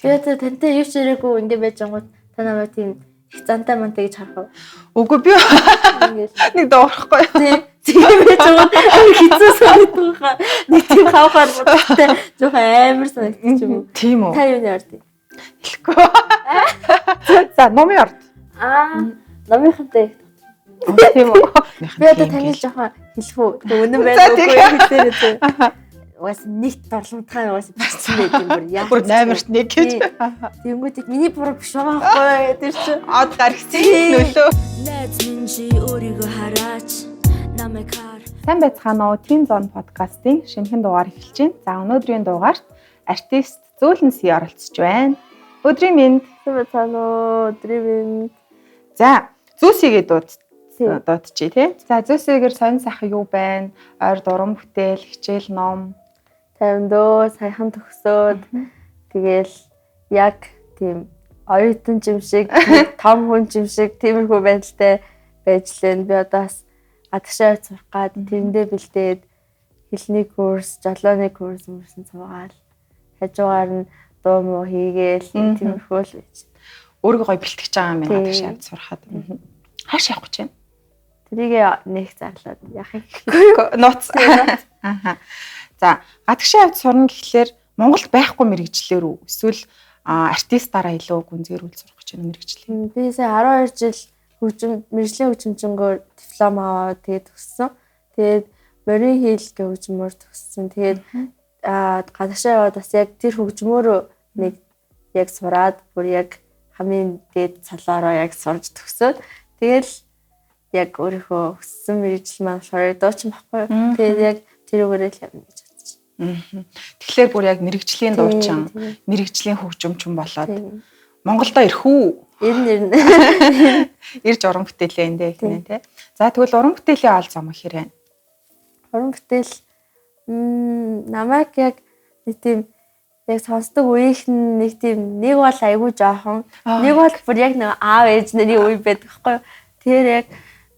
Би одоо тантай юу ч ирээгүй ингэ байж байгаа та намайг тийм их зантай мантай гэж харах уу? Үгүй би нэг доорхгүй. Тийм байж байгаа хэцүү санагдах хаа. Нэг тийм хавхаар бодтой жоохон амар санагдчих юм уу? Тийм үү? Та юуны ард? Хэлэхгүй. За номын ард. Номынхантай. Тийм үү? Би одоо таны жоохон хэлэх үү? Үнэн байдаггүй хэлээр үү? Уус нэгт дорломтгай уус бичсэн байт юм бүр яа. Бүр 8-т 1 гэж. Тэнгүүд их миний буруу биш байгаа байхгүй тэр чинь. Од гаргцэн нөлөө. Найз минь чи өөрийгөө хараач намайг хар. Сайн байцгаана уу? Team Zone podcast-ийн шинэхэн дугаар эхэлж байна. За өнөөдрийн дугаарт артист Зөөлөн Си оролцож байна. Өдрийн мэнд. Сайн байцгаана уу? Өдрийн мэнд. За Зөөсигээ дуудчихъя тий. За Зөөсигээр сонь сайхан юу байна? Ойр дуран бүтээл, хичээл ном 50 саяхан төгсөөд тэгэл яг тийм оюутан юм шиг том хүн юм шиг тиймэрхүү байдалтай байж лээ. Би одоо бас гадагшаа сурах гад тэрэндээ бэлдээд хэлний курс, жолооны курс мөрсөн цугаал. Хажуугаар нь дуу муу хийгээл тиймэрхүү л байж. Өөрийгөө гоё бэлтгэж байгаа юм байна гадагшаа сурахад. Хааш явах гэж байна? Тэрийг нэг зарлаад яах юм. Нууц. Аха. За гадагшаа явж сурна гэхлээр Монголд байхгүй мэрэгчлэр үү? Эсвэл артистаараа илүү гүнзгийрүүл сурах гэж байна мэрэгчлээ. Би сая 12 жил мэрэгжлийн хөгжимчөнгөөр диплом аваад тэгээд төгссөн. Тэгээд морин хийлгээ хөгжмөөр төгссөн. Тэгээд гадагшаа яваад бас яг тэр хөгжмөөрөө нэг яг сураад бүр яг хамгийн дээд цалаараа яг сурж төгсөөд тэгэл яг өөрийнхөө өссөн мэрэгжил маань шорыг дуучин баггүй. Тэгээд яг тэрүүгээрээ л явна гэж бодож байна. Тэгэхээр бүр яг мэрэгжлийн дуучин, мэрэгжлийн хөгжимчин болоод Монголдо ирэх үү? Ирнэ. Ирж уран бүтээлээ эндээ ихнэ тий. За тэгвэл уран бүтээлийн ол зам хэрэг. Уран бүтээл намайг яг нэг тийм яг сонсдог үеийнх нь нэг бол айгүй жоохон, нэг бол бүр яг нэг аав ээж нарын үе байдаг байхгүй. Тэр яг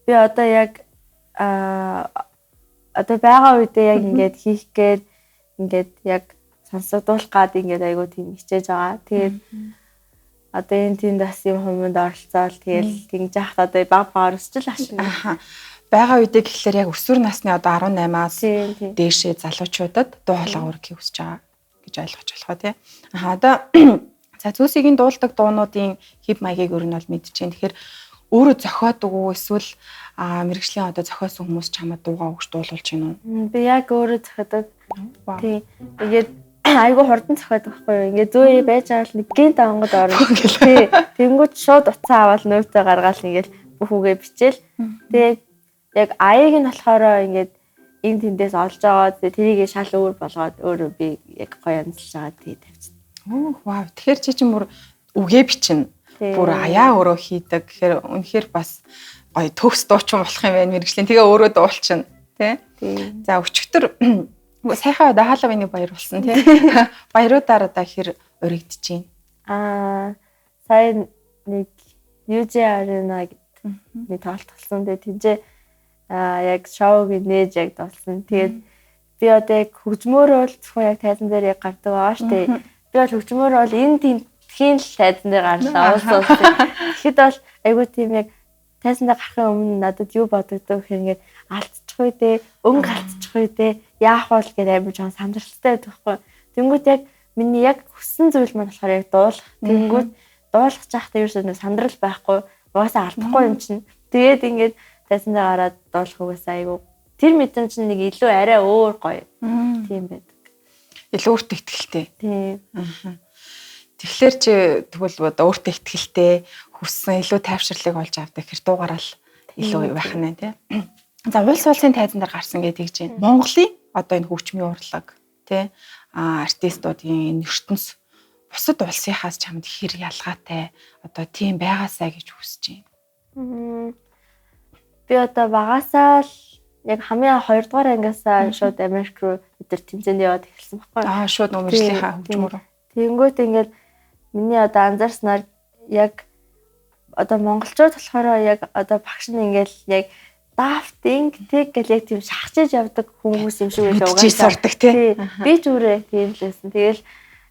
би одоо яг одоо байгаа үедээ яг ингээд хийх гээд ингээд яг сонсогдуулах гад ингээд айгүй тийм хичээж байгаа. Тэгээд одоо энэ тийм бас юм хүмүүнд оролцоол тэгэл тэгж яхад одоо баг өсчл ашиг. Бага үедээ гэхлээр яг өсвөр насны одоо 18-аас дээшээ залуучуудад дуу хоолой өргөхийг хүсэж байгаа гэж ойлгож болох тий. Одоо за Зөөсигийн дуулдаг дуунуудын хэв маягийг өөр нь бол мэдчихээн. Тэгэхээр өөрөө зохиодог уу эсвэл мэрэгжлийн одоо зохиосон хүмүүс чамд дуугаа өгч дуулуулж гин үү? Би яг өөрөө зохиодог. Тий. Тэгээд айгүй хурдан зохиодог байхгүй юу? Ингээ зөөрий байж байгаа л нэг гинт ангад орно. Тий. Тэнгүүд шууд утсаа аваад нөөтөө гаргаал ингээл бүх үгээ бичээл. Тэгээд яг аяыг нь болохоор ингээд энэ тэндээс олж аваад тэрийг шал өөр болгоод өөрөө би яг гоё амжилж байгаа тий тавьчихсан. Оо вау. Тэгэхээр чи чинь бүр үгээ бичнэ. Бүр аяа өөрөө хийдэг. Тэгэхээр үнэхээр бас гоё төгс дуучин болох юм байна мэрэгжлийн. Тэгээ өөрөө дуулчихна тий. За өчигдөр сайхан даалгавны баяр болсон тий. Баяруудаар одоо хэр уригдэж байна? Сая нэг UJ Arena гэдэг нэг тоглолт болсон. Тэгээ тэнцээ яг шоуг нээж яг дуулсан. Тэгээд би одоо яг хөгжмөөрөө л зөвхөн яг тайзан дээр яг гардаг байгаа штэ. Би бол хөгжмөөрөө бол энэ тхийн л тайзан дээр гарлаа. Тэгэхэд бол айгүй тийм яг тайзан дээр гарахын өмнө надад юу бодогдов гэхээр ингээд алдчих үү дээ, өнгө алдчих үү дээ, яах вэ гэдэг амар жоон сандралтай байдаг байхгүй. Тэнгүүд яг миний яг хүссэн зүйл маань болохоор яг дуулах. Тэнгүүд дуулах чахтаа ерөөсөө сандрал байхгүй. Угаасаа алдахгүй юм чинь. Тэгээд ингээд тайзан дээр гараад дуулах угаасаа айгүй тэр мэдрэмж нэг илүү арай өөр гоё. Тийм байдаг. Илүү өөртөө ихтэй. Тийм. Тэгэхээр чи тэгвэл өөртөө ихтэй хүссэн илүү тайвширлыг олж авдаг хэр дуугараал илүү байх нь тий. За улс улсын тайзан дээр гарсан гэдэг чинь Монголын одоо энэ хөгжмийн урлаг тий артистуудын энэ ертөнц бусад улсынхаас чамд хэр ялгаатай одоо тийм байгаасаа гэж хүсэж байна. Би одоо багасаа л яг хамгийн 2 дугаар ангиасаа шууд Америк руу өдөр тэмцээнд яваад эхэлсэн байхгүй. Шууд мэрэгжлийнхаа хөгжмөөр. Тэнгүүт ингээд миний одоо анзаарснаар яг одоо монголчууд болохоор яг одоо багш нь ингээд яг дафтинг тэг гэл яг тийм шахажиж явдаг хүмүүс юм шиг байлаа угаасаа. Сурдаг тий. Би ч өөрөө тийм л байсан. Тэгэл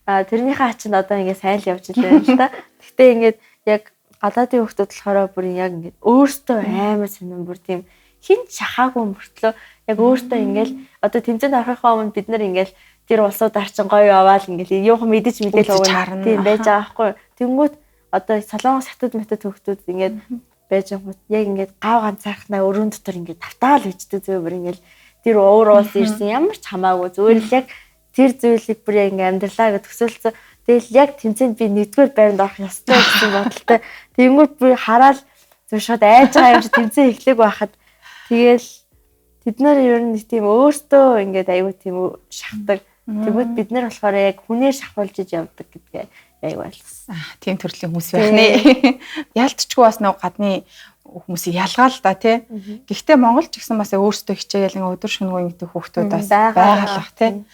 тэрнийхээ ачинд одоо ингээд сайн л явж байгаа юм л та. Гэхдээ ингээд яг гадаадын хүмүүс болохоор бүр яг ингээд өөртөө амар сонирн бүр тийм хин шахаагүй мөртлөө яг өөртөө ингээд одоо тэмцээнд орохын өмнө бид нар ингээд тэр улсуудаар чинь гоё яваал ингээд юухан мэдэж өгөн тийм байж байгаа байхгүй. Тэнгүүт одоо солонгос хятад хүмүүс ингээд байж байгаа яг ингээд гав ганцаархнаа өрөөнд дотор ингээд тавтаал бичдэг зөө бүр ингээд тэр уур уус ирсэн ямар ч хамаагүй зүгээр л яг тэр зүйлийг бүр яг ингээд амьдралаа гэж төсөөлсөн. Тэгэл яг тэмцээнд би нэгдүгээр байранд орох ёстой гэсэн бодолтой. Тэнгүүт би хараад зөв шууд айж байгаа юм чи тэмцээн эхлэх байхад тэгэл тэд нар ер нь тийм өөртөө ингээд аюу тийм шахдаг. Тэгвэл бид нар болохоор яг хүнээр шахуулж иж явдаг гэдгээ аюу байлсан. Тийм төрлийн хүмүүс байх нэ. Ялтчгүй бас нэг гадны хүмүүсийг ялгаа л да тий. Гэхдээ Монгол ч гэсэн бас өөрсдөө хичээгээл өдөр шөнөгүй ингэдэг хүүхдүүд бас байгалах тий.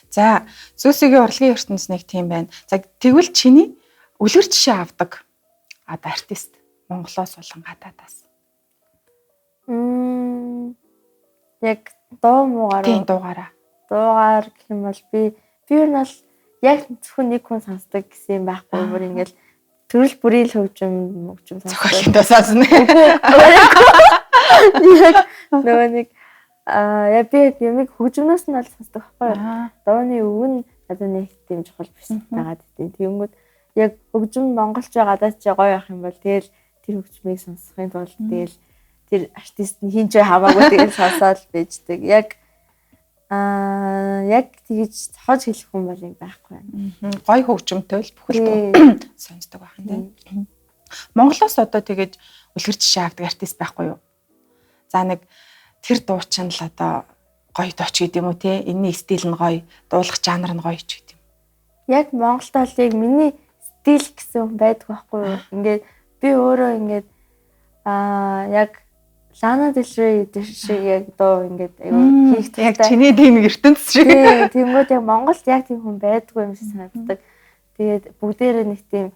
За зөөсөгийн урлагийн ертөнц нэг тийм байна. За тэгвэл чиний үлгэр жишээ авдаг одоо артист Монголоос болон гадаадаас. Яг дуу муугаар. Тийм дуугаараа. Дуугаар гэх юм бол би ер нь бол яг зөвхөн нэг хүн сонсдог гэсэн юм байхгүй бүр ингээл төрөл бүрийн л хөгжим сонсдог. Зохиолтой сонсно. Яг нөгөө нэг яг би юмыг хөгжмнөөс нь бол сонсдог байхгүй. Дууны өв нь одоо нэг тийм чухал биш байгаад тийм. Тэгэнгүүт яг хөгжим монголч гадаад ч гоё явах юм бол тэгэл тэр хөгжмийг сонсохын тулд тэгэл тэр артист нь хинч хамаагүй тэгэл сонсоод байждаг. Яг тэгж хож хэлэх хүн бол байхгүй байна. Гой хөгжмөнтэй л бүхэл сонсдог байх нь тийм. Монголоос одоо тэгэж үлгэр жишээ авдаг артист байхгүй юу? За нэг тэр дуучин л одоо гоё дооч гэдэг юм уу те? Энэний стил нь гоё, дуулах жанр нь гоё ч гэдэг юм. Яг Монголд бол яг миний стил гэсэн хүн байдаг байхгүй юу? Ингээд би өөрөө ингээд яг Лана Дель Рей шиг яг дуу ингээд аюу хийх яг чиний тийм ертөнц шиг. Тэнгүүд яг Монголд яг тийм хүн байдгүй юм шиг санагддаг. Тэгээд бүгдээрээ нэг тийм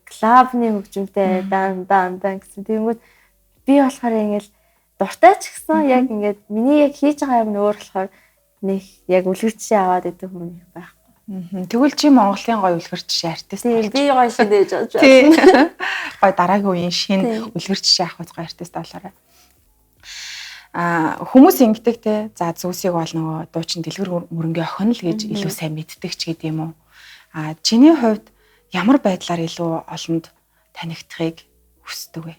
клабны хөгжимтэй дан гэсэн. Тэнгүүд би болохоор ингээд дуртай ч гэсэн яг ингээд миний яг хийж байгаа юм нь өөр болохоор нэг яг үлгэр жишээ аваад идэх хүн байхгүй. Тэгвэл чи Монголын гоё үлгэр жишээ артист. Тийм би гоё шинэж болж байна. Гоё дараагийн үеийн шинэ үлгэр жишээ авах гоё артист болоорой. Хүмүүс ингэдэг те. За Зүсийг бол нөгөө дуучин дэлгэр мөрөнгийн охин л гэж илүү сайн мэддэг ч гэдэм юм уу. Чиний хувьд ямар байдлаар илүү олонд танигдахыг хүсдэг вэ?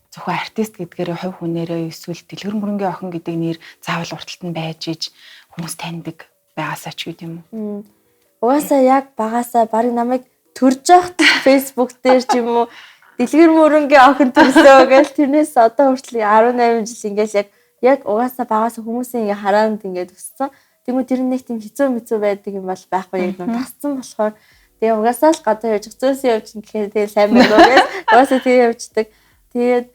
Зөвхөн артист гэдгээрээ хувь хүнээрээ эсвэл дэлгэр мөрөнгийн охин гэдэг нэр заавал урталт нь байж иж хүмүүс таньдаг байгаасаа ч гэдэм үү. Угаасаа яг багаасаа баг намайг төрж явахт Facebook дээр ч юм уу дэлгэр мөрөнгийн охин төрсөө гэж тэрнээс одоо хүртэл 18 жил ингээл яг угаасаа багаасаа хүмүүсийн ингээ хараанд ингээд өссөн. Тэгмээ тэр нэг тийм хэцүү байдаг юм бол байхгүй яг нэг тасцсан болохоор тэгээ угаасаа л гадаа явж зөөсөө явж гэхээр тэгээ сайн байна уу гэж угаасаа тэгээ явждаг. Тэгээд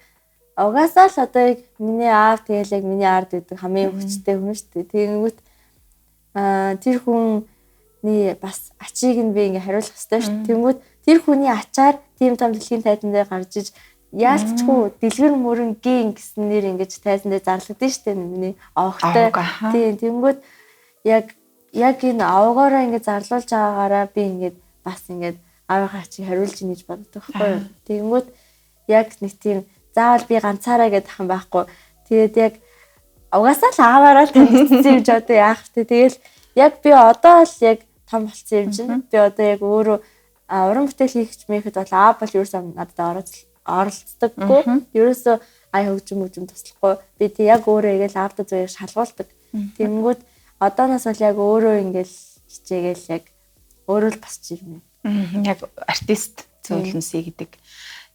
угаасаа л одоо яг миний аав тэгээл яг миний ард байдаг хамгийн хүчтэй хүн шүү дээ. Тэгэнгүүт тэр хүний бас ачийг нь би ингээ хариулах хэрэгтэй шүү. Тэнгүүд тэр хүний ачаар тийм том дэлхийн тайзан дээр гарч иж яалтчгүй дэлгэр мөрөнгийн гэсэн нэр ингэж тайзан дээр зарлагдсан шүү дээ миний овогтой. Тийм тэнгүүд яг энэ овогоороо ингээ зарлуулж байгаагаараа би ингээ бас ингээ аавынхаа ачийг хариулж ийн гэж боддог байхгүй юу. Тэнгүүд яг нэг тийм заавал би ганцаараа гэдэг юм байхгүй. Тэгээд яг угаасаа л ааваараа л танилцсан юм жоо яах вэ. Тэгэл яг би одоо л яг том болсон юм чинь. Би одоо яг өөрөө уран бүтээл хийх мэхэд бол аав бол ерөөсөө надад оролцдоггүй. Ерөөсөө хөгжим туслахгүй. Би тэг яг өөрөө игээл аавда зөөр шалгуулдаг. Тэнгүүд одооноос бол яг өөрөө ингээл хичээгээл яг өөрөө л босч ирнэ. Яг артист зөвлөмсэй гэдэг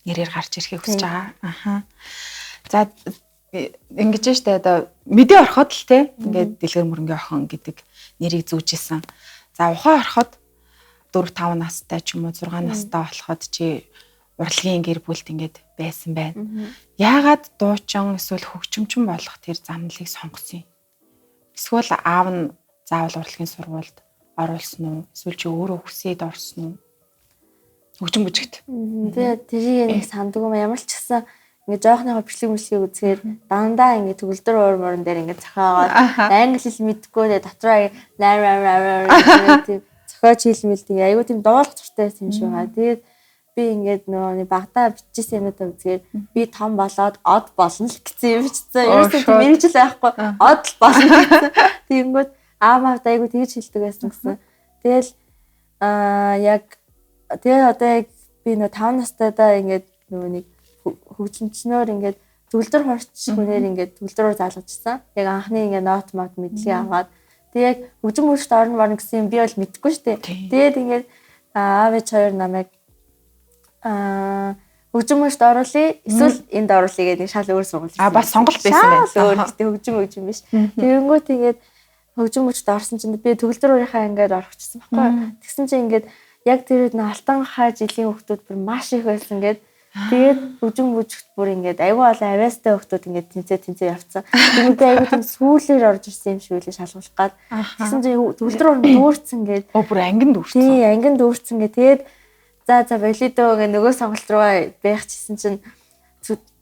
нэрээр гарч ирэхийг хүсэж байгаа. За ингэж штэ одоо мэдээ ороход л те ингээд дэлгэр мөрөнгийн охин гэдэг нэрийг зүүжсэн. За ухаан ороход 4-5 настай ч юм уу 6 настай болоход чи урлагийн гэр бүлд ингээд байсан байна. Яагаад дуучин эсвэл хөгжимчин болох тэр замналыг сонгосон юм? Эсвэл аав нь заавал урлагийн сургуульд оруулсан уу? Эсвэл чи өөрөө хүсээд орсон уу? Хөгжим бүжигт. Тэгээ тэрийг нэг санддаг юм ямар ч гэсэн ингээд жоохныхоо бичлэг үзэхээр дандаа ингээд төгөлдөр уурморон дээр ингээд зохиогоод англи хэл мэдгүй дээ дотроо тийм зохиож хэлмэл тийм айгуу тийм дуулах туртай юм шиг байгаа. Тэгээд би ингээд нөгөө багтаа бичсэн юмудаа үзэхээр би том болоод од болно л гэсэн юм чицээ. Ерөөсөө тийм мэрэгжил байхгүй од л болно гэсэн. Тэгэнгүүт аамаа айгуу тэгж хэлдэг байсан гэсэн. Тэгэл яг тэгээд одоо яг би нөгөө 5 настайдаа ингээд нөгөө нэг хөгжимчнөр ингээд төгөлдөр хорч хүнээр ингээд төгөлдрөөр залгажсан. Яг анхны ингээд ноот мод мэдлэг аваад тэг яг хөгжим мөрөгт орно морно гэсэн юм би бол мэдэхгүй шүү дээ. Тэгээд ингээд аав ээж хоёр намайг хөгжим мөрөгт оруулъя эсвэл энд оруулъя гэдэг нэг шал өөр сургууль. Бас сонголт байсан байх. Өөр гэдэг хөгжим биш. Тэгэнгүүт ингээд хөгжим мөрөгт орсон чинь би төгөлдрөөрийнхаа ингээд орчихсон байхгүй. Тэгсэн чинь ингээд яг тэр нэг алтан хаа жилийн хүүхдүүд бүр маш их байсан ингээд тэгээд хөгжим мөрөгт бүр ингээд аюу олон авиастай хүүхдүүд ингээд тэнцээ явцсан. Тэгээд аюу тийм сүүлээр орж ирсэн юм шиг үлээ шалгуулах гад. Тэгсэн чинь төгөлдрөөр дүүрцэн ингээд бүр ангин дүүрцэн. Тий, ангин дүүрцэн ингээд тэгээд за болидоо ингээд нөгөө сонголт руугаа байхчихсэн чинь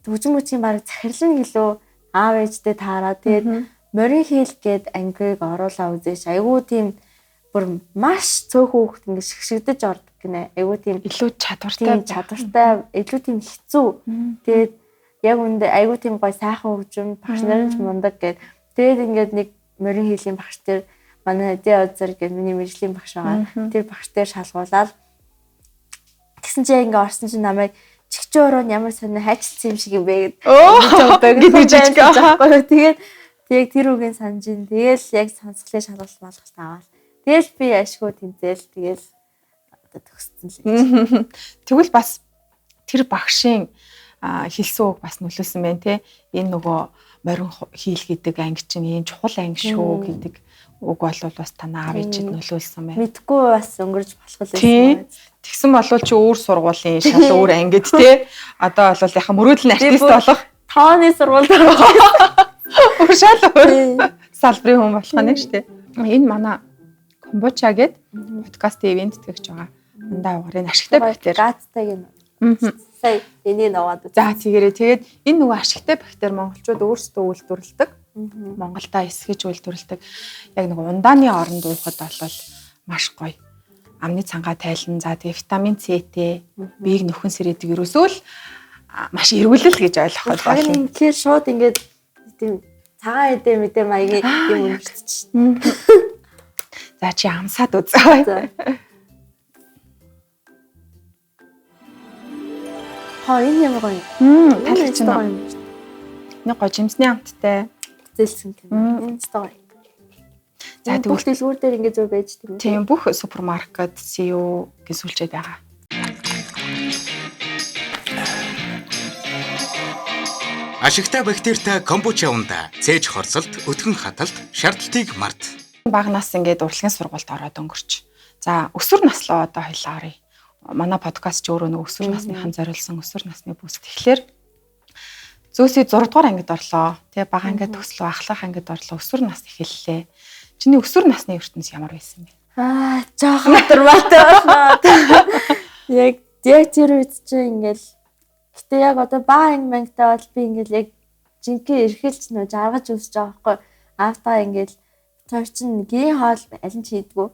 хөгжим мөрөгийн баг захирлын гэлөө аав ээжтэй таараа тэгээд морин хэл гээд ангиг оруулаа үзээш аюу тийм бүр маш цөөхөн хүүхд ингээд шигшигдэж ордог гинэ. Айгуу тийм илүү чадвартай, илүү тийм хэцүү. Тэгээд яг үндэ айгуу тийм гой сайхан хөгжим багш нарын ч мундаг гэд. Тэгээд ингээд нэг морин хэлний багш тэр манай Дэ Озер гэдэг миний мэржлийн багш байгаа. Тэр багш дээр шалгуулаад тэгсэн чинь ингээд орсон чинь намайг чигчөөрөө ямар сонио хайчилсан юм шиг юм бэ гэдэг. Тэгээд яг тэр үгийн санаж ин. Тэгэл яг сонсголын шалгалт малгалт аваад. Тэгэл би ашгүй тэмцээл тэгэл төгссөн л. Тэгвэл бас тэр багшийн хэлсэн үг бас нөлөөсөн байна те. Энэ нөгөө морин хийл гэдэг анги чинь ийм чухал анги шүү гэдэг үг бол бас танаа аав ээжид нөлөөлсөн байна. Мэдгүй бас өнгөрж болох байсан. Тэгсэн болвол чи өөр сургуулийн шал өөр ангид те. Одоо бол яхаа мөрөөдлийн артист болох тооны сургуульд шал өөр салбарын хүн болох нь шүү дээ. Энэ манай Комбоча гээд подкаст ивент тэгж байгаа. Ундаа угарын ашигтай бактери. Гацтайг нь. Сая энийг наваад. За тэгээрээ тэгээд энэ нөгөө ашигтай бактери монголчууд өөрсдөө үйлдвэрлэдэг. Монголда эсгэж үйлдвэрлэдэг. Яг нөгөө ундааны оронд уухад бол маш гоё. Амны цангаа тайлан за тэгээ витамин С-тэй биеийг нөхөн сэрээдэг ерөөсөө л маш эргүүлэл гэж ойлгох бол. Харин тэгэхээр шууд ингээд тийм цагаан эдээ мэдээ маягийн юм үнэрчиж. За чи амсаад үзээ. Энэ ямар гоё. Талч нь. Нэг гоё жимсний амттай. Зэлсэн юм. Энэ ч гоё. За тэгвэл дэлгүүр дээр ингэ зөв байж тийм. Тийм бүх супермаркет CEO гэсүүлчээд байгаа. Ашигтай бактеритай комбуча унда цээж хорсолт, өтгөн хаталт, шаардлагыг март. Багнаас ингээд урлагийн сургуульд ороод өнгөрч. За өсвөр наслаа одоо хоёлаа оръё. Манай подкаст ч өөрөө нэг өсвөр насныхан зориулсан өсвөр насны бүс. Тэгэхээр зөөсөө 6 дугаар ангид орлоо. Тэгээ бага ангид төслөө, ахлах ангид орлоо. Өсвөр нас эхэллээ. Чиний өсвөр насны ертөнц ямар байсан бэ? Жоох матурматай болно. Яг тэр үед чинь ингээл гэтээ яг одоо бага анги мангтай бол би ингээл яг жинхэнэ эрхэлж нөө жаргаж өсөж байгаа байхгүй. Аавтаа ингээл тэр чинь гэрийн хоол аль нь хийдгүү.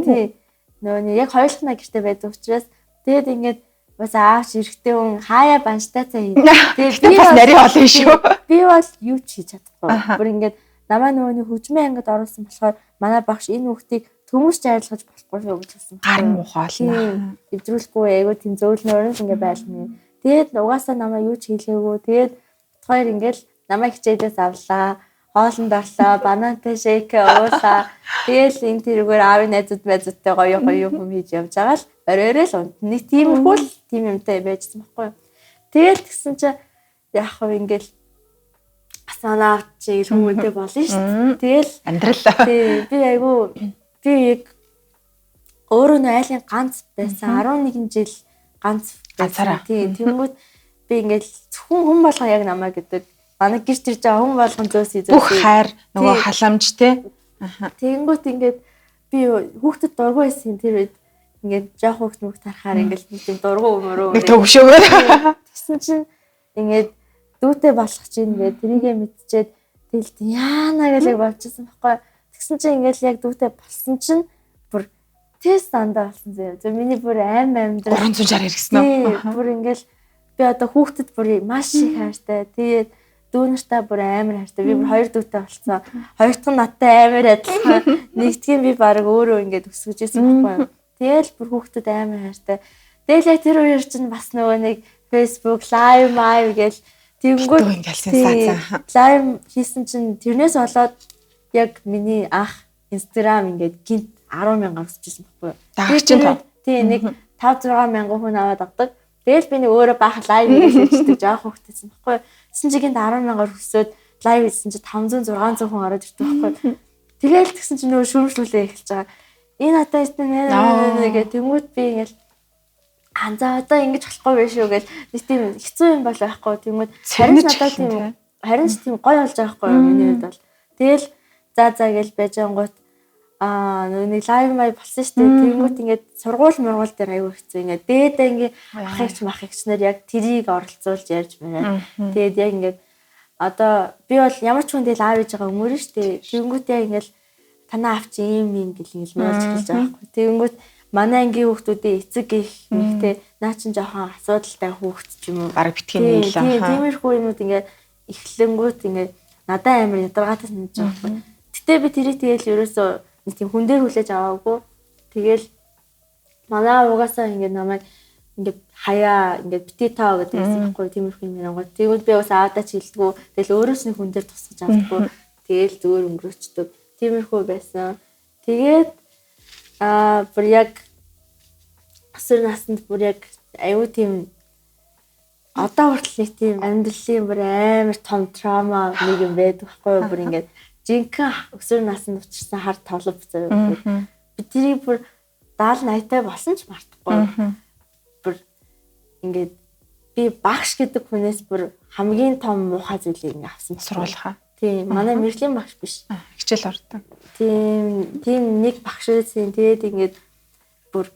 Тий. Нөө яг хоёулахнаа гэртээ байдаг учраас тэгээд ингээд бас аавч эрэхтэй хүн хаяа банштайцаа хий. Тэгээд би бас нарийн олон шүү. Би бол юу ч хийж чадахгүй. Бүр ингээд намаа нөгөөний хөгжмийн ангид оруулсан болохоор манай багш энэ хүүхдийг төмөс жайрлаж болохгүй шүү гэж хэлсэн. Гар мухаална. Эвдрүүлэхгүй айгуу тийм зөөлнөр нь ингээд байлна. Тэгээд угаасаа намаа юу ч хийлээгүй. Тэгээд хоёр ингээд намаа хичээлээс авлаа. Хоолнд орлоо, банантай шейк уулаа. Тэгэл энэ тэрүүгээр аавын найзууд байзуудтай гоё юм хийж явж байгаа л орой л унд. Нэг тиймэрхүү л тийм юмтай байжсан байхгүй юу. Тэгэл тэгсэн чинь яг хав ингээл асаанаа чи хүмүүнтэй болно шүү дээ. Тэгэл амьдрал. Тий, би айгүй би яг өөрөө нь айлын ганц байсан 11 жил ганц байсан. Тий, тэнгүүд би ингээл зөвхөн хүн болгоо яг намаа гэдэг. Манай гэрт ирж байгаа хүн болгон зөөс бүх хайр нөгөө халамж те. Тэгэнгүүт ингээд би хүүхдэд дургүй байсан тэр үед ингээд жоох хүүхд мөх тарахаар ингээд нэг тийм дургүй өмөрөө. Төвшөөгөө. Тэгсэн чинь ингээд дүүтэй болох чинь ингээд тэрийгэ мэдчихээд тэгэл яана гэж болчихсон байхгүй. Тэгсэн чинь ингээд яг дүүтэй болсон чинь бүр тест дандаа болсон зөө. За миний бүр амьдрал 360 хэрэгсэн үү? Бүр ингээд би одоо хүүхдэд бүр маш их хайртай. Тэгээд дүү нартаа бүр амар хайртай. Би бүр 2 дүүтэй болсон. Хоёр дахь нь надтай амар адилхан. Нэгдгийн би баг өөрөө ингээд өсгөж ирсэн байхгүй. Тэгэл бүр хүүхдэд амар хайртай. Тэгэл яг тэр үеэр чинь бас нөгөө нэг Facebook live гэж тэгэнгүүт лайв хийсэн чинь тэрнээс болоод яг миний ах Instagram ингээд гинт 10,000 авчихсан байхгүй юу. Дагчин тий нэг 5-6 мянган хүн аваад авдаг. Тэгэл би нэг өөрөө баах лайв хийлээчдэг жоох хөвгтэйсэн байхгүй юу. Тэсэн чинь гинт 10,000-аар өсөөд лайв хийсэн чинь 500-600 хүн ороод ирдэг байхгүй юу. Тэгэл тэгсэн чинь нөгөө шүүмжлүүлээ эхэлж байгаа. Энэ одоо эстэй гэх тэнгууд би ингээд за одоо ингэж болохгүй байх шүү гэж нэг тийм хэцүү юм бол байхгүй. Тэгмээд харин ч тийм гоё болж байгаа байхгүй юу миний хувьд бол. Тэгэл за гэж байж ангууд нэг лайв май болсон шүү дээ. Тэгмээд ингээд сургууль дээр аягүй хэцүү ингээд дээдээ ингээд махагч нар яг трийг оролцуулж ярьж байна. Тэгээд яг ингээд одоо би бол ямар ч хүн дээр аав ээж байгаа өмөрөн шүү дээ. Тэгмээд яг ингээд танаа авч ийм гэл ингэж муулж хэлж байгаа байхгүй. Тэгмээд манай ангийн хүүхдүүдийн эцэг их нэгтэй наа чин жоохон асуудалтай хүүхд ч юм уу бараг битгий нийлээ. Тиймэрхүү юмуд ингээд эхлэнгүүт ингээд надад амар ядаргаатай санаж байгаа байхгүй. Гэтэ би тэрийг тэгэл ерөөсөө нэг тийм хүн дээр хүлээж аваагүй. Тэгэл манай угаасаа ингээд намайг ингээд хаяа ингээд бити таа гэдэг байсан байхгүй. Тиймэрхүү юм ярингууд. Тэгвэл би бас аавдаа ч хэлдэггүй. Тэгэл өөрөөс нь хүн дээр тусгаж авахгүй. Тэгэл зүгээр өнгөрөөчдөг. Тиймэрхүү байсан. Тэгээд бүр яг өсвөр наснд бүр яг аюу тийм одоо хүртэл нэг тийм амьдралын бүр амар том траума нэг юм байдаг байхгүй бүр ингээд жинхэнэ өсвөр наснд учирсан хар тоглоом заяа. Би тэрийг бүр 70-80-тай болсон ч мартахгүй. Бүр ингээд би багш гэдэг хүнээс бүр хамгийн том муухай зүйлийг ингээд авсан сургуулийнхаа. Тийм манай мэргэжлийн багш биш. Хичээл ордог. Тийм нэг багш байсан. Тэгээд ингээд бүр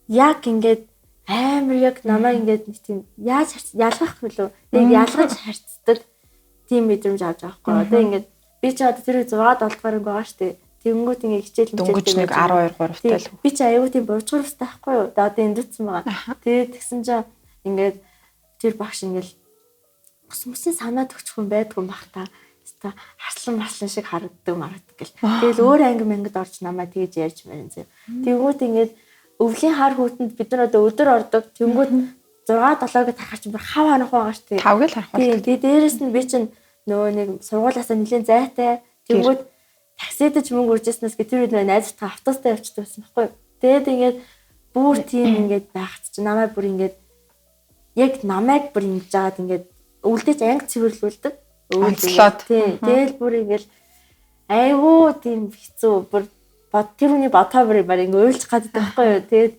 яг ингээд амар яг намайг ингээд нэг тийм яаж ялгах хөлөө. Яг ялгаж харцдаг тийм мэдрэмж авч байгаа байхгүй. Одоо ингээд би ч одоо тэр 6 7 гаруй байгаа штэ. Тэнгүүт ингээд хичээл дөнгөж нэг 12 3 тал. Би ч аюу тийм буужгаар устай байхгүй юу. Одоо эндүцсэн байгаа. Тэгээд тэгсэн чинь ингээд тэр багш ингээд хүмүүсийн санаад өгчих хүн байдгүй бах та. Харслан шиг харагддаг марагддаг гэл. Тэгэл өөр анги мангад орж намаа тэгж ярьж байна зэ. Тэнгүүд ингээд өвлийн хар хүүтэнд бид нар одоо өдөр ордог. Тэнгүүд 6-7-г тарахч бүр хав ханах байгаа штэ. 5-г л харах байна. Тэгээд дээрэс нь би чинь нөгөө нэг сургуулиасаа нэлийн зайтай. Тэнгүүд таксидж мөнгө үржсэнээс гэ тэр үед найзтайгаа автобустай явчихдаг байсан байхгүй. Тэгээд ингээд бүр тийм ингээд байхад чи намаа бүр ингээд яг намайг бүр ингэж жаад ингээд өвлдөж анги цэвэрлүүлдэг. Тэгэл бүр ингээл айгүй тийм хэцүү бүр тэр хүний бодоо бүр ингээ уйлж гаддаг байхгүй юу. Тэгээд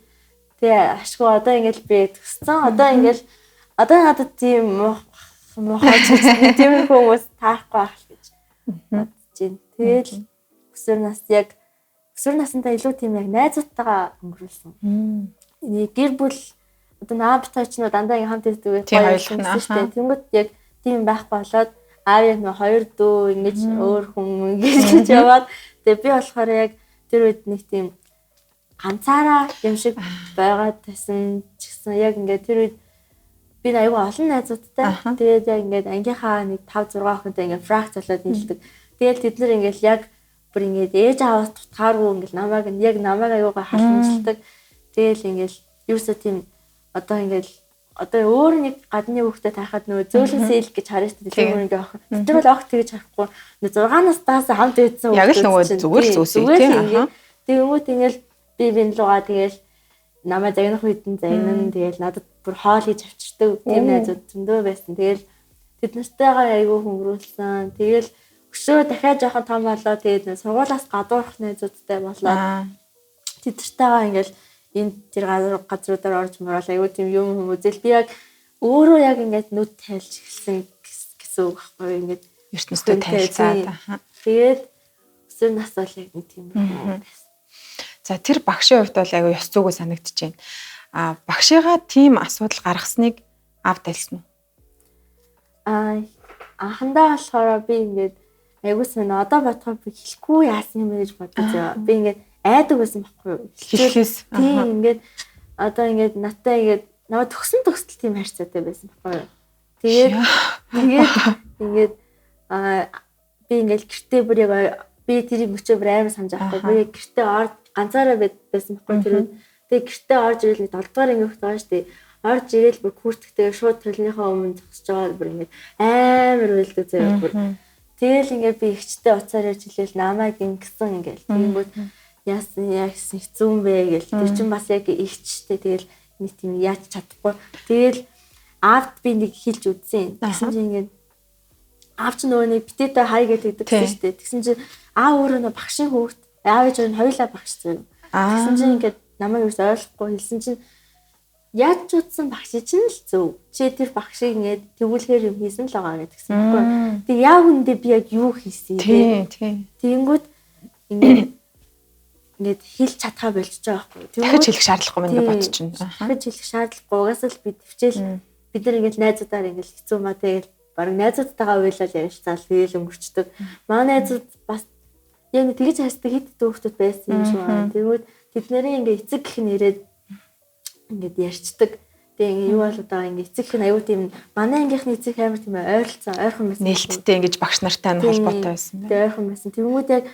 ашгүй одоо ингээл би төгссөн. Одоо надад тийм муухай тийм хүмүүс таахгүй байх гэж бодож байна. Тэгэл өсвөр насндаа илүү тийм яг найзуудтайгаа өнгөрүүлсэн. Гэр бүл одоо наабтай ч дандаа ингээм хамт ирдэг байх байсан шүү дээ. Тэнгүүд яг тийм байхгүй болоод аав яг нэг 2 дүү ингэж өөр хүн ингэж яваад тэгээ би болохоор яг тэр үед нэг тийм ганцаараа юм шиг байгаад байсан ч гэсэн яг ингээд тэр үед би аюу олон найзуудтай тэгээд яг ингээд ангийнхаа нэг 5-6 хүнтэй ингээд фракц болоод нийлдэг. Тэгэл тэд нар ингээд яг бүр ингээд ээж аваад тутгааргүй ингээд намайг аюугаа халамжладаг. Тэгэл ингээд юусаа тийм одоо өөр нэг гадны хүүхдэд тахад нөгөө зөөлөн сэлэх гэж харж байгаа тийм нэг авах. Тэр бол огт тэгж харахгүй. 6 настаас хамт үйдсэн. Яг л нөгөө зүгээр л зөөсэй тийм. Тэгмүүд ингээл би бинлугаа тэгэл намайг загнах үйдэн загнан тэгэл надад бүр хоол хийж авчирдаг тийм найзууд зөндөө байсан. Тэгэл тэд нартайгаа айгүй хөнгөрүүлсэн. Тэгэл өшөө дахиад жоохон том болоо тэгээд сургуулаас гадуурх найзуудтай болоо. Тэд нартайгаа ингээл энэ тэр газруудаар орж мөрөл аюу тийм юм хүмүүзэл би яг өөрөө яг ингээд нүд тайлж эхэлсэн гэсэн үг байхгүй ингээд ертөнцтэй танилцаад тэгээд өсвөр нас бол яг нэг тийм байсан. За тэр багшийн хувьд бол аюу ёс зүгөө санагдаж байна. Багшигаа тийм асуудал гаргасныг авд тайлсан уу? Анхандаа болохоор би ингээд айгуус минь одоо бодохоор би хэлэхгүй яасан юм гэж бодож байгаа. Би ингээд айдаг байсан байхгүй юу? Хэлхээс. Тийм ингээд одоо ингээд натаа ингээд наваа төгсөн төгсөл тийм харьцаатай байсан байхгүй юу? Тэгээд ингээд би ингээд гэртээ бүр яг би тэрийг мөчөө бүр амар санаж авахгүй. Би гэртээ ганцаараа байсан байхгүй тэр. Тэгээд гэртээ орж ирэл 7 дугаар ангид байгаа шүү дээ. Орж ирээл бүр куртгтэйгээ шууд төлнийхөө өмнө зогсож байгаа бүр ингээд амар уйлдаг заяа бүр. Тэгэл ингээд би ихчтэй уцаар ярьж хэлээл намайг ингэсэн ингээд. Тэнгүүд яасан хэцүү юм бэ гэл. Тэр чинь бас яг ихчтэй тэгэл нэг тийм яаж чадахгүй. Тэгэл аавд би нэг хэлж үзсэн. Тэгсэн чинь ингээд аав чинь нөгөө нэг битээтэй хай гэдэг гэсэн шүү дээ. Тэгсэн чинь аав өөрөө нөгөө багшийн хүүхд аав ээж нь хоёулаа багш заяа. Тэгсэн чинь ингээд намайг юу ойлгохгүй хэлсэн чинь яаж ч утсан багш чинь л зөв. Чи тэр багшийг ингээд тэгүүлэхээр юм хийсэн л байгаа гэдгсэн байхгүй. Тэг яг үндэ би яг юу хийсэн тийм. Тэгэнгүүт ингээд хэлж чадхаа болчихж байгаа байхгүй. Дахиж хэлэх шаардлагагүй мэн бодож чинь. Дахиж хэлэх шаардлагагүй. Угаасаа л би төвчээл бид нар ингээд найзуудаар ингээд хэцүү маа тэгэл бараг найзуудтайгаа уйлал ярилцаал тэгэл өнгөрчдөг. Манай найзууд бас яг нэг тэгж хайсдаг хэд дүүхтүүд байсан юм шиг байна. Тэгвэл тэднэрийн ингээд эцэг гэх нэрээд ингээд ярьцдаг. Тэгээ ингээд юу болоод байгаа ингээд эцэг гэх нь аюу тийм манай ангийнхны эцэг амар тийм ойролцоо ойрхон байсан. Нээлттэй ингэж багш нартай нь холбоотой байсан. Тэгээ ойрхон байсан. Тэгмүүд яг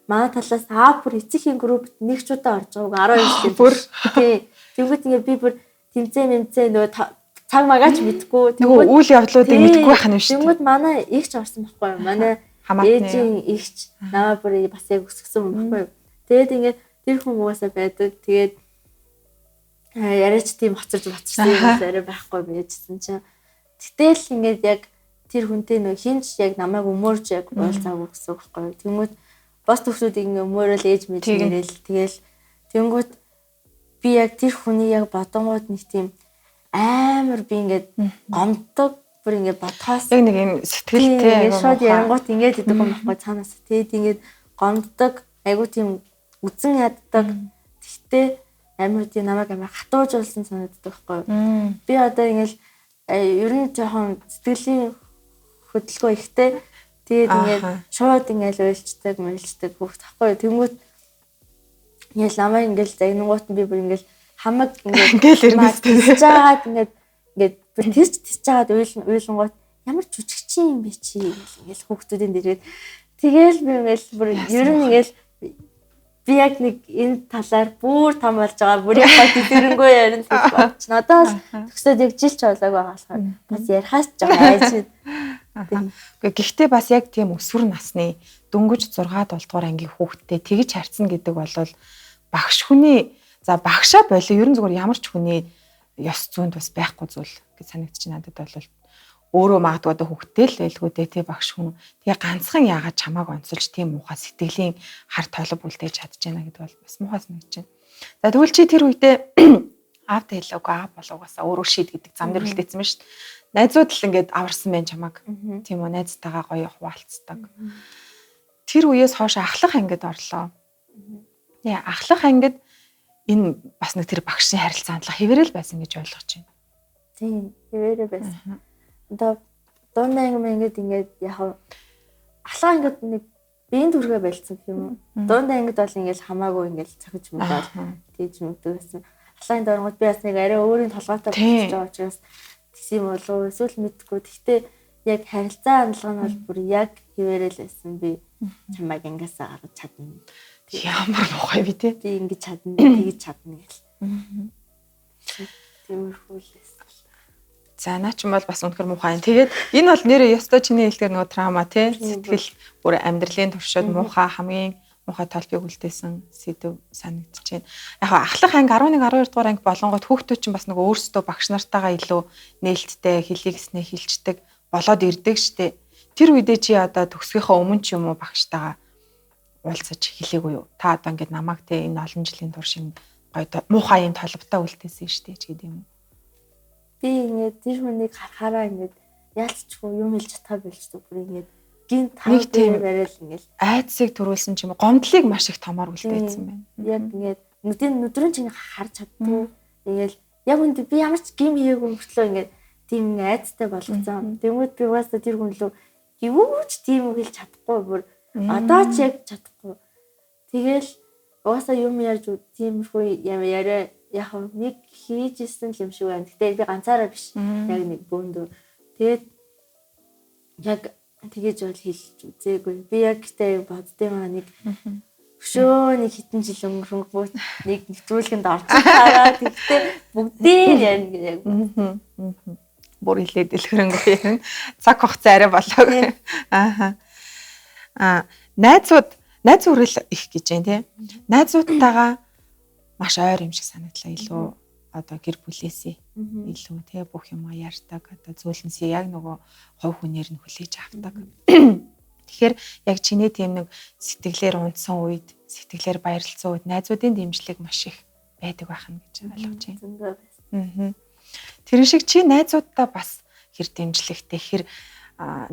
манай талаас бүр эцэгхийн группт нэг ч удаа орж байгааг 12 жил бүр тий. Тэгвэл ингээд би бүр тэмцээ нөгөө цаг магаач мэдгүй. Нөгөө үйл явдлуудыг мэдгүй байх юм шүү дээ. Тэгмүүд манай ихч орсон байхгүй юу? Манай ээжийн ихч наваа бүр бас яг өсгсөн юм байхгүй юу? Тэгээд ингээд тэр хүмүүсээ байдаг. Тэгээд яриач тийм хоцорсон юм арай байхгүй байжсэн чинь. Гэтэл ингээд яг тэр хүнтэй нөө хинч яг намайг өмөрж яг уулзаагүй гэсэн үг байхгүй юу? Тэгмүүд бас төвчүүд ингээд өмөрөөл ээж мэд нэрэл тэгэл тэнгүүд би яг тэр хүний яг бодонгууд нэг тийм амар би ингээд гомддог бүр ингээд бодхоос яг нэг юм сэтгэлтэй шууд ярангуут ингээд идэг юм баггүй цаанаас тэгээд ингээд гомддог айгуу тийм үзэн яддаг тэгтээ амар тийм намайг амар хатуужуулсан санагддаг байхгүй би одоо ингээд ер нь жоохон сэтгэлийн хөдөлгөөн ихтэй тэгээд ингээд шууд ингээд уйлцдаг мэлцдэг хүүхд байхгүй тэнгүүт ингээд намайг ингээд загнангуут нь би бүр ингээд хамаг ингээд ирнэс жаад ингээд бүр тийч жаад уйлангууд ямар жүжигчин юм бэ чи ингээл хүүхдүүдийн дээрээ тэгэл би ингээл бүр ер нь ингээл би яг нэг энэ талаар бүр том болж байгаа бүр яг тэрэнгөө ярина гэж бодож байна. Одоо төгсөөд яг жил ч болоог байгаа болохоор бас ярихаас ч жоо айж. Гэхдээ бас яг тийм өсвөр насны дөнгөж 6 7 дугаар ангийн хүүхдтэй тэгж харьцна гэдэг бол багш хүний за багшаа болоо ер нь зүгээр ямар ч хүний ёс зүйнд бас байхгүй зүйл гэж санагдчих надад бол өөрөө магадгүй одоо хүүхдтэй л байлгүй дээ тий багш хүн тэгээ ганцхан яагаад чамааг онцолж тийм муухай сэтгэлийн хар толб үлдээж чадчихна гэдэг бол бас муухай санагдаж байна. За тэгвэл чи тэр үедээ аавтай хэлээгүй аав болоогоосаа өөрөө шийд гэдэг зам дээр үлдээсэн байна шүү дээ. Найзууд л ингээд аварсан байх чамааг тийм үү найзтайгаа гоё хуваалцдаг. Тэр үеэс хойш ахлах ангид орлоо. Тэгээ ахлах ангид энэ бас нэг тэр багшийн харилцаа хандлага хэвээрэл байсан гэж ойлгож байна. Тийм, хэвээрээ байсан. Одоо дунд анги ингээд яг ахлах ангид нэг биеийн түргээ байлцсан юм уу? Дунд ангид бол ингээд хамаагүй ингээд цохиж мөдөл тийж мөдөг гэсэн. Ахлахын дөрөнгөд би бас нэг арай өөрийн толгойтой болчихж байгаа учраас тэгсэн юм болов уу? Эсвэл мэдгүй. Гэхдээ яг харилцаа хандлага нь бол бүр яг хэвээрэл байсан. Би чамайг ангиасаа гаргаж чадна. Ямар муухай би тий. Би ингэж чадна, тэгж чадна гэл. Тиймэрхүү л байсан. За наа ч юм бол бас үнэхэр муухай. Тэгээд энэ бол нэрээ ёстой чиний хэлдгээр нөгөө траума тий. Сэтгэл бүр амьдралын туршид муухай хамгийн муухай толбыг үлдээсэн сэдв санагдаж байна. Яг ахлах анги 11 12 дугаар анги болонгот хүүхдүүд чинь бас нөгөө өөрсдөө багш нартайгаа илүү нээлттэй хэлийгснээ хилчдэг болоод ирдэг штэ. Тэр үедээ чи одоо төгсгийнхаа өмнө ч юм уу багштайгаа уулзаж хэлээгүй юу? Та одоо ингээд намайг те энэ олон жилийн турш юм гоё муухай юм толботой үлдээсэн штэ ч гэдэг юм уу? Би ингээд тэр хүнийг харахаараа ингээд яалцчихгүй юм хэлж чадхаа болчихдог. Бүр ингээд гин тав дээр барайл ингээд айдсыг төрүүлсэн ч юм уу гомдлыг маш их томоор үлдээсэн байна. Яг ингээд нүдрэн чинь харж чаддгүй. Ингээд яг үндэ би ямар ч гим хийгээгүй мөртлөө ингээд тийм айцтай болгоцсон. Тэнгүүд би угаасаа тэр хүн лөө юу ч тийм үг хэлж чадахгүй бүр одоо ч яг чадахгүй. Тэгэл угаасаа юм ярьж тиймэрхүү яриа яг нэг хийжсэн юм шиг байна. Гэтэ би ганцаараа биш. Яг нэг бөөндөө. Тэгээд яг тэгэж бол хэлж үзээгүй. Би яг гэтээ боддсон нэг өшөө нэг хитэн жил өнгөрөнгөө нэг нэвтрүүлгэнд орчих тараа. Тэгтээ бүгдийг ярина гэж яг. Бүр хэлээд дэлгэрэнгүй юм. Цаг хугацаа арай болоо. Найз хүрэл их гэж байна тий. Найзуудтайгаа маш ойр юм шиг санагдлаа. Илүү одоо гэр бүлээсээ илүү тий бүх юм ярьдаг. Одоо зөөлнсээ яг нөгөө хувь хүнээр нь хүлээж авдаг. Тэгэхээр яг чиний тийм нэг сэтгэлээр унтсан үед, сэтгэлээр баярлцсан үед найзуудын дэмжлэг маш их байдаг байх нь гэж ойлгож байна. Тэр шиг чи найзуудтай бас хэр дэмжлэгтэй, хэр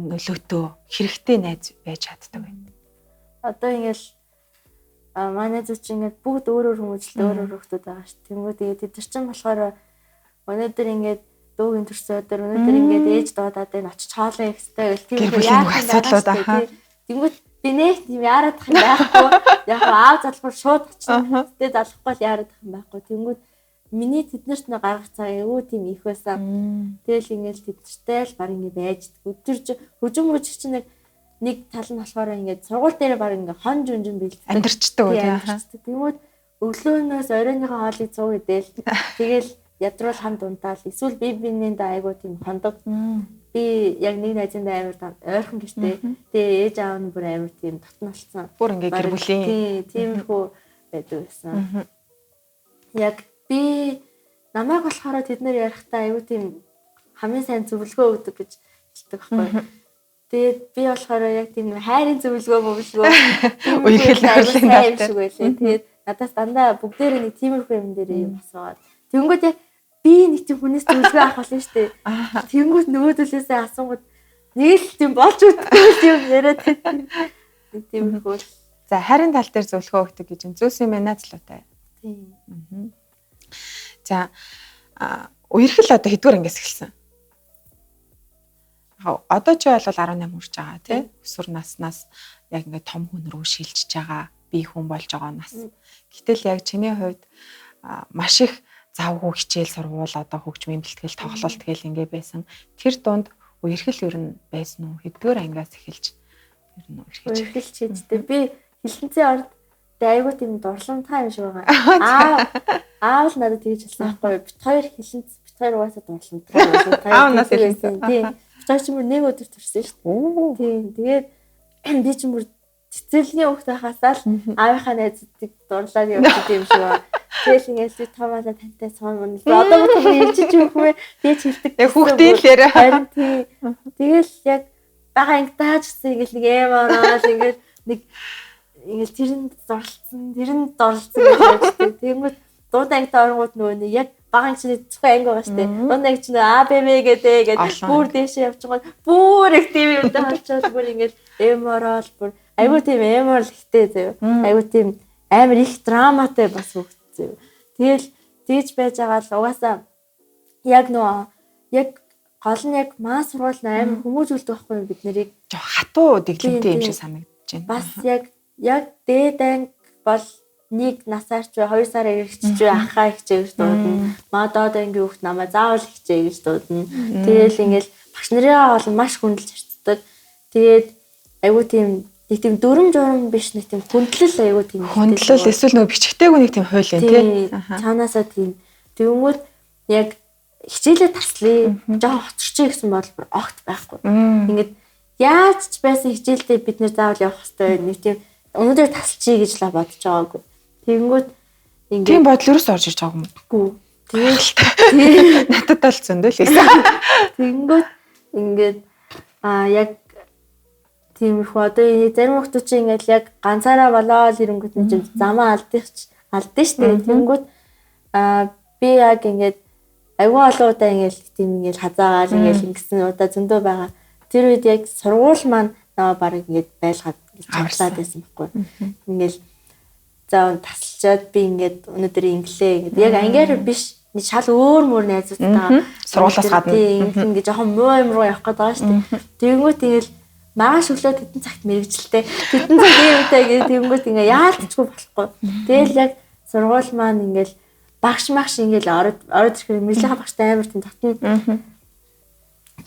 нөлөөтэй, хэрэгтэй найз байж чаддаг байна. Одоо ингээл манай зүч ингээд бүгд өөрөөр хүмүүжлээ өөрөөр хөвгтүүд байгаа ш. Тэнгүү тэгээд тэд нар чинь болохоор өнөөдөр ингээд дуугийн төрсөн өдөр өнөөдөр ингээд ээж дуудаад байна очиж хоолоо ихтэй гэл тийм яах асуудлууд аа. Тэнгүүд би нэг тийм яарад тах юм байхгүй. Яг аав залбар шууд очсон. Тэгээд залахгүй л яарад тах юм байхгүй. Тэнгүүд миний тэднэрт нэг гаргах цаг аюу тийм их байсан. Тэгэл ингээд тэдэртэй л баг ингээд байж өдөрж хөжим чинь нэг тал нь болохоор ингээд сургууль дээр баг ингээд хон жүнжин бэлддэг. Амьдэрчдэг үү яа. Тэгмүүд өглөөнөөс оройныхоо хоолыг цуг идэл тэгэл ядруул ханд унтаал эсвэл би бинийн да айгуу тийм хондог. Би яг нэг найзтай амар ойрхон гэртэй. Тэгээ ээж аав нь бүр амар тийм татна болсон. Бүр ингээд гэр бүлийн тиймэрхүү байдаг байсан. Яг би намайг болохоор тэд нэр ярихдаа айгуу тийм хамгийн сайн зөвлөгөө өгдөг гэж хэлдэг байхгүй. Тэгээд би болохоор яг тийм хайрын зөвлөгөө үерхэл хайрлын шиг байлаа. Тэгээд надаас дандаа бүгдээрээ нэг тиймэрхүү юм дээр юм асууад. Тэнгүүд яг би нэг тийм хүнээс зөвлөгөө авах болно шүү дээ. Тэнгүүд нөгөөдөлөөсөө асуугууд нэг л тийм болж өгдөг юм яриад нэг тиймэрхүү. За хайрын тал дээр зөвлөгөө өгдөг гэж юм зөөс юм байна залуутай. Тийм. За үерхэл одоо хэдвэр ангиас эхэлсэн? Одоо ч бол 18 хүрч байгаа тий. Өсвөр наснаас яг ингээд том хүн рүү шилжиж байгаа, бие хүн болж байгаа нас. Гэтэл яг чиний хувьд маш их завгүй хичээл сургуул одоо хөгжмийн бэлтгэл тоглолт гэл ингээд байсан. Тэр дунд үерхэл ер нь байсан уу? Хэдвэр ангиас эхэлж ер нь үерхэлж хийжтэй. Би хилэнцээ орд айгуу тийм дурламтай юм шиг байгаа. Аав л надад тэгж хэлсэн байхгүй. Бит хоёр хилэнц, бит хоёр угаасаа дурламтай. Аав нас хэлсэн. Тийм. Цааш мөр нэг өдөр төрсөн шүү дээ. Тийм. Тэгээд би ч мөр цэцэрлэгийн хүүхд байхасаа л аавынхаа найзуудыг дурлаад явдаг юм шиг байна. Тэгэл ингээд би томаалаа тантай сууна. Одоо бодох хэлчих юм хөө. Би ч хэлдэг. Яг хүүхдийн л яриа. Харин тийм. Тэгэл яг бага ангитаач гэсэн ингээд нэг эм ороод ингээд нэг ингээд тэрэнд дорлцсон гэж ярьдаг. Тэгмэд дууд ангитаа оронгууд нөгөө нэг яг баган чинь зөвхөн анги байгаа штэ. Дунд анги чинь АБМ гэдэг бүр дэшээ явчихгоо бүр их тийм юм даа болчихвол бүр ингээд эморол бүр айгуу тийм эморол ихтэй зөө. Айгуу тийм амар их драматай бас хөгцөө. Тэгэл тэгж байж байгаа л угаасаа яг нөгөө яг гол нь яг маа сургууль амар хүмүүжүүлдэг байхгүй бид нарыг хатуу дэглэмтэй юм шиг санагдаж байна. Бас яг дээд анги бол нэг насаарч 2 сараар ирчихж ахаа хичээгч дуудана. Мадод ангийн хүүхд намайг заавал хичээ гэж дуудана. Тэгэл ингээл багш нарыгаа бол маш хүндэлж харцдаг. Тэгээд айгуу тийм нэг тийм дүрм журм биш нэг тийм хүндлэл айгуу тийм хүндлэл эсвэл нөгөө бичгтэйг нэг тийм хууль юм тий. Цаанаасаа тийм тэгмүүд яг хичээлээ таслая. Жоо хоцорчих гэсэн бол огт байхгүй. Ингээд яаж ч байсан хичээлдээ бид нэр заавал явах хэрэгтэй нэг тийм өнөөдөр тасалчий гэж л бодож байгаагүй. Тэгэнгүүт ингээд тийм бодол өрөөс орж ирж байгаа юм уу? Тэгэл надад бол зөндөл байсан. Тэгэнгүүт ингээд яг тиймэрхүү одоо зарим хүмүүс чинь ингээд яг ганцаараа болоод ирэнгүүт нэг юм замаа алдсан шүү дээ. Тэгэнгүүт би яг ингээд айгүй олон удаа ингээд тийм ингээд хазаагаал ингээд ингэсэн удаа зөндөө байгаа. Тэр үед яг сургууль маань наваа баг ингээд байлгаад авлаад байсан байхгүй. Ингээд за тасалчаад би ингээд өнөөдөр инглээ гэдэг. Яг ангиар биш нэг шал өөр мөр найзуудтайгаа сургуулиас гадна ингэ жоохон муу юм руу явах гээд байгаа шүү дээ. Тэгэнгүүт тэгэл маргааш өглөө тэдэн цагт мэрэгжилтэй. Тэдэн цаг иймтэй гэж тэгэнгүүт ингээ яалтчгүй болохгүй. Тэгэл яг сургууль маань ингээл багш ингээл ороод ирэхээр мэдлэгээ багштай амар тийм татна.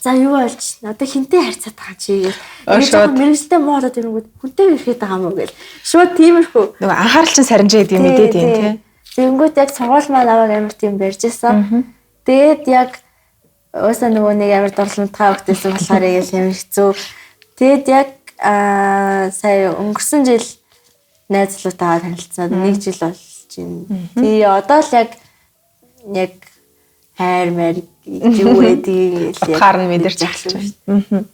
За юу болж одоо хинтээ харьцаад байгаа чи гэж. Жоохон мэрэгжлтэй муу болоод ирэнгүүт хүнтэй ирэхэд байгаа юм уу гэж. Шууд тиймэрхүү. Нөгөө анхаарал чинь сарнжээ гэдэг юм мэдээд юм тий. Тэгэнгүүт яг сургууль маань аваад амар тийм барьжсэн. Тэгээд яг өөсөө нөгөө нэг амар дурлалтай хөвгтэйсэн болохоор яг амар хэцүү. Тэгэд яг сая өнгөрсөн жил найзлуутайгаа танилцсан. 1 жил болж байна. Тэгээ одоо л яг хайр мэр юу гэдэг утгаар нь мэдэрч эхэлж байна.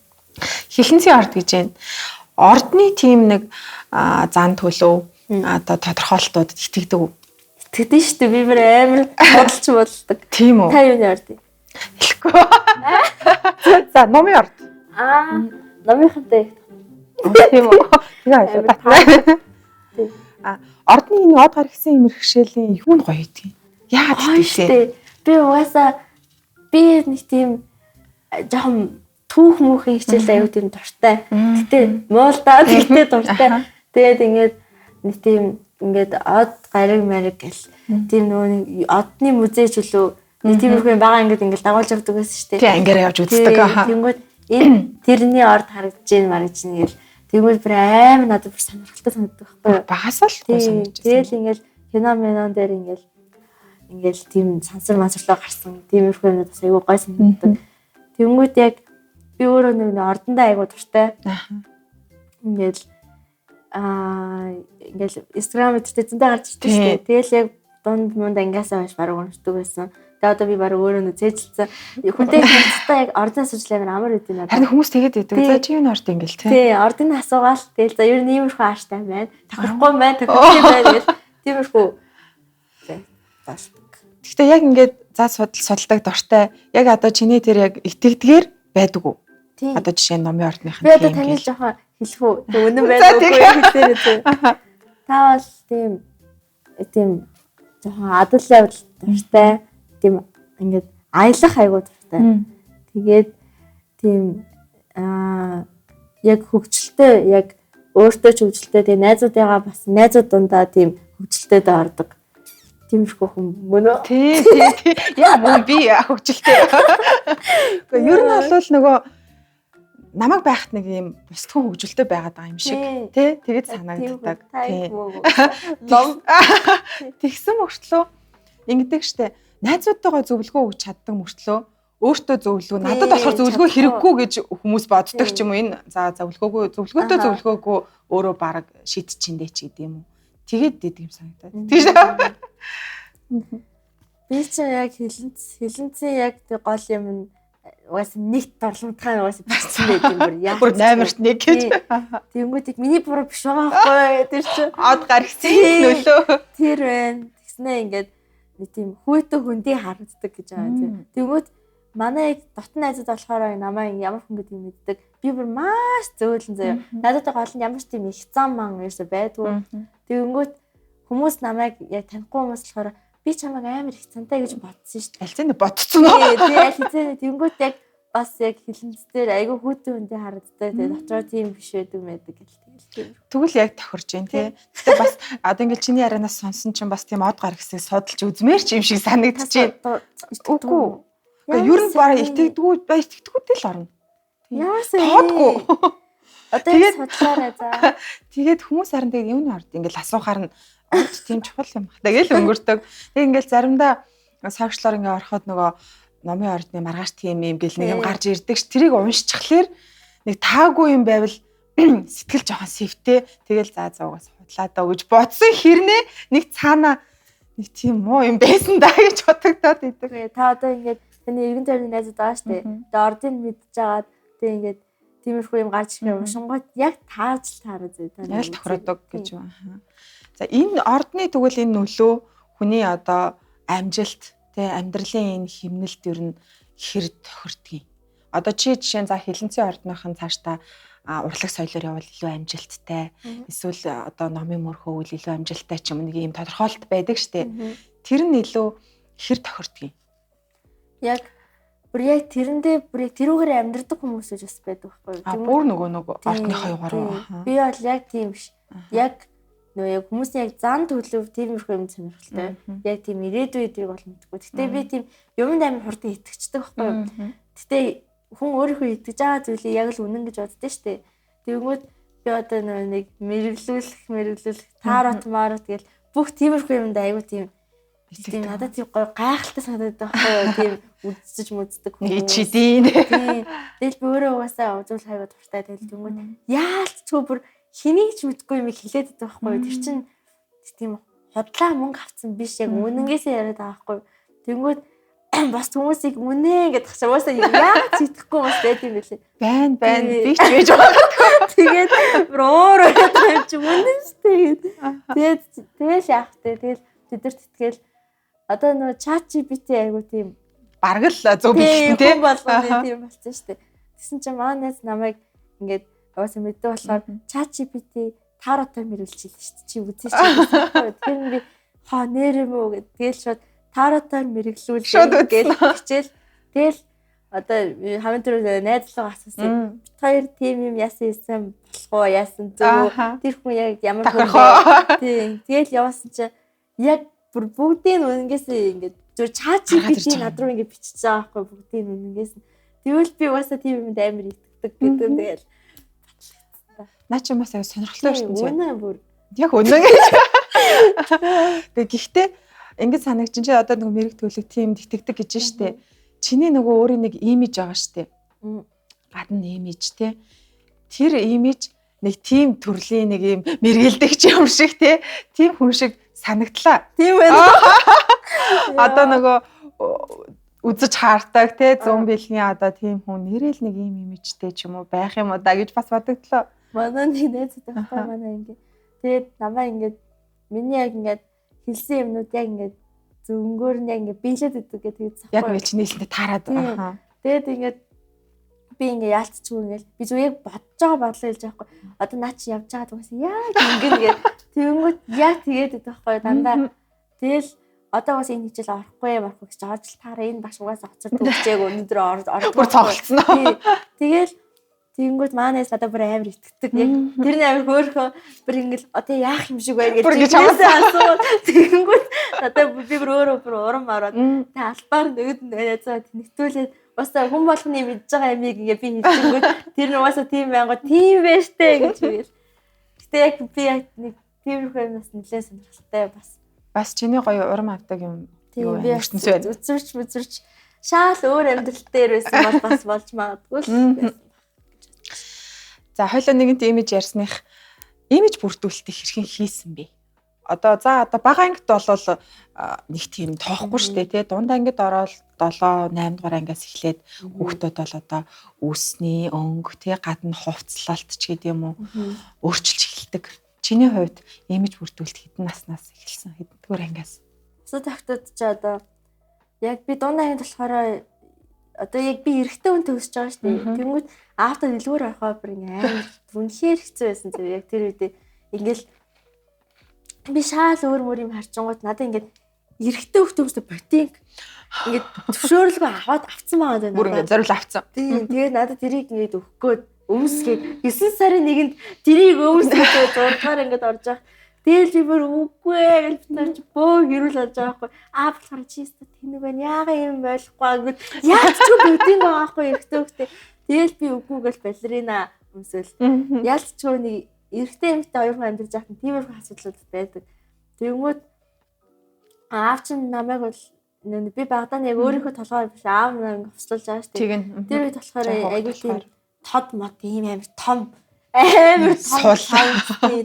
Хилэнцгийн орд гэж байна. Ордны тийм нэг зан төлөв одоо тодорхойлолтуудад итгэдэг үү? Итгэдэг шүү дээ. Би амар бодолч болдог. Тийм үү? Та юуны орд? Хэлэхгүй. За номын орд. Номынхантай. Тийм үү? Тэгээ ойлоо. Ордны энэ од гаргасан юм хэрэгшээлийн юу нь гоё гэдэг. Яагаад гэдэг вэ? Би угаасаа нэг тийм жоохон түүх мөнхийн хичээл аюу тийм дуртай. Гэтэ муулдаа тэгтээ дуртай. Тэгээд ингээд нэг тийм ингээд од гариг мариг гэл тийм нөгөө одны музей ч үлээ нэг тиймэрхүү байгаа ингээд дагуулж явдаг байсан шүү дээ. Тийм ангиараа явж үздэг. Тэнгүүд энэ тэрний орд харагдаж маргаж гэл тэгвэл бүр амар надад бүр сонирхолтой санагддаг байхгүй юу? Багасаа л санагдаж. Тэгэл ингээд кино менон дээр ингээд тийм сансар мансарлаа гарсан тиймэрхүү юмнууд бас айгүй гой санагддаг. Тэнгүүд яг би өөрөө нэг ордондоо айгүй дуртай. Ингээд Instagram дээр зөндөө гарч ирдэг шүү дээ. Тэгэл яг дунд ангиасаа хойш баруун уншдаг байсан. Тэгээ одоо би баруун өөрөө зээжилсэн. Хүнтэй хамтдаа яг ордын судалгаа амар үгүй надад. Харин хүмүүс тэгээд байдаг. За чи юу н орд ингээл тий. Тий, ордын асуугаал. Тэгэл за ер нь иймэрхүү ааштай байна. Тохирохгүй байна. Тохирохгүй байна гэж тиймэрхүү. Гэхдээ яг ингээд за судалдаг дуртай. Яг одоо чиний тэр яг итгэдгээр байдаг уу? Одоо жишээ нь номын ордныхан. Би одоо таны жоохон хэлэх үү? Үнэн байдаг үгүй хэлээрээ тий. Та бол тийм жоохон адал явдал дуртай. Тийм ингээд аялах айгуу дуртай. Тэгээд тийм яг хөгжилтэй яг өөртөө ч хөгжилтэй тэгээ найзуудыгаа бас найзууд дундаа тийм хөгжилтэд ордог. Тиймэрхүү хүн мөн үү? Тий. Яа мөн би хөгжилтэй. Гэхдээ ер нь бол нөгөө намайг байхад нэг юм бусдхан хөгжилтэй байгаад байгаа юм шиг тий тэгээд санагддаг. Тий. Тэгсэн мөртлөө ингэдэг штэ. Найзуудтайгаа зөвлөгөө өгч чаддаг мөртлөө өөртөө зөвлөгөө надад болохоор зөвлөгөө хэрэггүй гэж хүмүүс боддог ч юм уу. Энэ за зөвлөгөөтэй зөвлөгөөгүй өөрөө бараг шийдчихэндээ ч гэдэг юм уу. Тэгээд дэдэг юм санагдаад. Тэгэж. Би ч яг хилэнцэн яг тэг гол юм угаас нэгт дурламтгай угаас бичсэн байт юм бүр яа. Бүр 8-т 1 гэж. Тэнгүүдийг миний буруу биш байгаа байхгүй. Тэр чинь од гаргсан нөлөө. Тэр байна. Тэгснээ ингээд нэг тийм хүйтэй хүндий харагддаг гэж байгаа тийм. Тэнгүүд манай дотн найзууд болохоор намайг ямар хүн гэдэг юм мэддэг. Би бүр маш зөөлөн заяа. Надад гол нь ямар ч тийм их зам ман ерөөсөй байдгүй. Тэнгүүд хүмүүс намайг яг танихгүй хүмүүс болохоор би чамайг амар их цантай гэж бодсон шүү дээ. Алцааны бодцсон уу? Тий, алцааны тэнгүүд яг бас яг хилэнцээр айгүй хүүтэй хүндээ харагддаг. Тэгээ дотроо тийм биш байдаг гэл. Тэгвэл яг тохирж байна тий. Гэтэ бас одоо ингээл чиний ярианаас сонсон чинь бас тийм од гаргасыг судалж үзмээр ч юм шиг санагдчихэв. Үгүй. Ер нь бараа итгэдэггүйтэй л орно. Яасан тоодгүй. Одоо яг судлаарай за. Тэгээд хүмүүс харин тэгээд юуны орд ингээл асуухаар нь орд тийм чухал юм байна. Тэгэл өнгөрдөг. Тэг ингээл заримдаа сошиалоор ингээ ороход нөгөө номын ордны маргааш тийм юм гэл нэг юм гарч ирдэг ш. Тэрийг уншчихлаэр нэг таагүй юм байвал сэтгэл жоохон сэвтэй. Тэгэл за зуугаас худлаа даа гэж бодсон хэрнээ нэг цаана нэг тийм муу юм байсан даа гэж бодогдоод идэг. Та одоо ингээд таны эргэн тойрны найзууд байгаа штэ. Тэгээ ордыг мэдчихээд тэг ингээд тиймэрхүү юм гарч ирэх уншингууд яг тааж таараа зөө та. Яг л тохирдог гэж байна. За энэ ордны тэгвэл энэ нөлөө хүний одоо амжилт тэ амьдралын энэ хэмнэлт ер нь хэр тохирдгийг. Одоо чи жишээ нь за хилэнцэн ордныхан цаашдаа урлаг соёлоор явбал илүү амжилттай эсвэл одоо номын мөрхөө үйл илүү амжилттай ч юм нэг ийм тодорхойлолт байдаг штэ. Тэр нь илүү хэр тохирдгийг. Яг бүр яг тэрэндээ бүр яг тэрүүгээр амьдрдаг хүмүүс бас байдаг байхгүй юу? Бүр нөгөө ордныхоо югаар. Би бол яг тийм биш. Яг яг хүмүүсийн яг зан төлөв тиймэрхүү юм сонирхолтой. Яг тийм ирээдүйдийг бол мэдгүй. Гэтэ би тийм юмд амар хурдан итгэждэг байхгүй юу? Гэтэ хүн өөрийнхөө итгэж байгаа зүйлийг яг л үнэн гэж боддөө штэ. Тэгвэл би одоо нэг мэрэглүүлэх таарот марот гэл бүх тиймэрхүү юмд аягүй тийм надад тийм гоё гайхалтай санагдаад байгаа байхгүй юу? Тийм үздэг хүмүүс. Ичидийн. Тийм. Тэгэл би өөрөө угаасаа үзүүл хайгаа дуртай. Тэгэл тэгвэл яалтчгүй бүр хэнийг ч мэдгүй юм хэлээд байдаг байхгүй юу? Тэр чинь тийм хотлаа мөнгө авсан биш яг үнэнгээсээ яриад байгаа байхгүй юу? Тэнгүүд бас хүмүүсийг үнэ гэдэг чинь уусаа яагаад сэтгэхгүй бас байт юм бэлээ. Байна. Би ч байж байгаа. Тэгээд өөр юм чи үнэн шүү дээ. Тэгээд яахтай. Тэгэл тэдэрт итгэл одоо нөгөө ChatGPT айгу тийм бараг л зөв бэлтэн тийм болгоно тийм болсон шүү дээ. Тэгсэн чинь манайс намайг ингээд уусаа мэддэг болохоор ChatGPT таротой мэрүүлчихлээ шүү дээ. Чи үзээч гэсэн. Тэгэхээр би нэр юм уу гэд тэгэл шууд таротой мэргэлүүл гэж хичээл. Тэгэл одоо хамгийн түрүү найзлага асуусан. Бид хоёр тим юм яасан болох уу? Яасан зөв? Тэр хүн яг ямар хүн тийм. Тэгэл явуулсан чи яг бүр бүгдийн үнэнгээсээ ингээд зөв ChatGPT над руу ингээд бичиж байгаа байхгүй бүгдийн үнэнгээс. Тэгвэл би угаасаа тийм юмд амар итгэдэг гэдэг. Тэгэл наа чи бас аяа сонирхолтой шүү дээ. Үнэн бүр. Яг үнэн гэж. Гэхдээ ингэж санагчин чи одоо нэг мэрэг төлөв тийм итгэдэг гэж штэ. Чиний нөгөө өөрийн нэг имиж байгаа штэ. Гадна имиж те. Тэр имиж нэг тийм төрлийн нэг юм мэргэлдэгч юм шиг те. Тийм хүн шиг санагдлаа. Тийм байна. Одоо нөгөө үзэж хаардаг те зүүн бэлгийн одоо тийм хүн нэрэл нэг юм имижтэй ч юм уу байх юм уу да гэж бас бодогдлоо. Манай нэг найзтай байхгүй манай ингэ. Тэгээд намаа ингэ миний яг ингэ хэлсэн юмнууд яг ингэ зөнгөөр нь яг ингэ биелээд идэг гэдэг захгүй. Яг би чиний хэлсэндээ таарад байгаа. Тэгээд ингэ би ингэ яалтчгүй ингэ би зөв яг бодож байгаа бодлоо хэлж байгаа байхгүй. Одоо наа чи явж байгаа гэсэн яг ингэ тэгэнгүүт яг тэгээд идэг байхгүй дандаа. Тэгэл одоо бас энэ хичээл орохгүй гэж орж л таараа энэ багш угаасаа хоцор төгчээг өнөдөр ордог. Бүр цогцсон уу? Тэгэл тэгэнгүүт маанаас надад бүр амар итгэдэг. Яг тэр нь амар хөөрхөө бүр ингээл одоо яах юм шиг байна гэж асуу. Тэгэнгүүт надад би бүр өөрөө урам мараад тэг албаар нөгөөд найзаа тэнэгтүүлээд уусаа хүн болгоны мэдж байгаа ямиг ингээ би хэлчихэнгүүт тэр нь уусаа тийм байнга тийм байж тээ гэж үгээл. Гэтэ яг би яг нэг тиймэрхүү юмнаас нэлээд сонирхолтой бас чиний гоё урам авдаг юм юу ертөнц байна. Үзэрч шаал өөр амьдрал дээр байсан бол бас болж магадгүй л. За хоёлоо нэгэнт имиж ярьсных имиж бүрдүүлэлтийг хэрхэн хийсэн бэ? Одоо бага ангид болвол нэг тийм тоохгүй шүү дээ тий. Дунд ангид ороод 7 8 дугаар ангиас эхлээд хүүхдүүд бол одоо үүсний өнгө тий гадна хувцлалт ч гэдэг юм уу өөрчилж эхэлдэг. Чиний хувьд имиж бүрдүүлэлт хэдэн наснаас эхэлсэн? Хэддүгээр ангиас? Бусад охтууд ч одоо яг би дунд ангид болохоор одоо яг би эрэгтэй хүн төгсөж байгаа шүү дээ. Тэнгүүт аавтаа дэлгүүр авахаа бүр амар үнэхээр хэцүү байсан зөв яг тэр үедээ ингээл би шаал өөр юм харчингууд надад ингээд эрэгтэй хөлтөөсөө ботинг ингээд зөвшөөрлгөө аваад авцсан байгаа даа. Бүр ингээд зориул авцсан. Тийм тэгээд надад тэрийг ингээд өгөхгүйд өмсгээд 9 сарын нэгэнд тэрийг өмсгөөд 6 дугаар ингээд орж байгаа. Тэгэл би бүр үгүй гэж битэрч бөө хэрүүл болж байгаа байхгүй. Болохоор чи өстө тэнэг байна. Яага юм болохгүй гэвэл яаж ч ботинг байгаа байхгүй эрэгтэй хөлтөө. Тэгэл би үгүй гэж балерина өмсөөл. Ялч ч нэг эрэгтэй эмэгтэй хоёр хүн амьдарч байгаа тиймэрхүү асуудлууд байдаг. Тэгмүүд аав чинь намайг бол би багадаа яг өөрийнхөө толгойр биш аав намайг хослуулж байгаа шүү дээ. Тэр үед болохоор айгүй тийм тод мод ийм амар том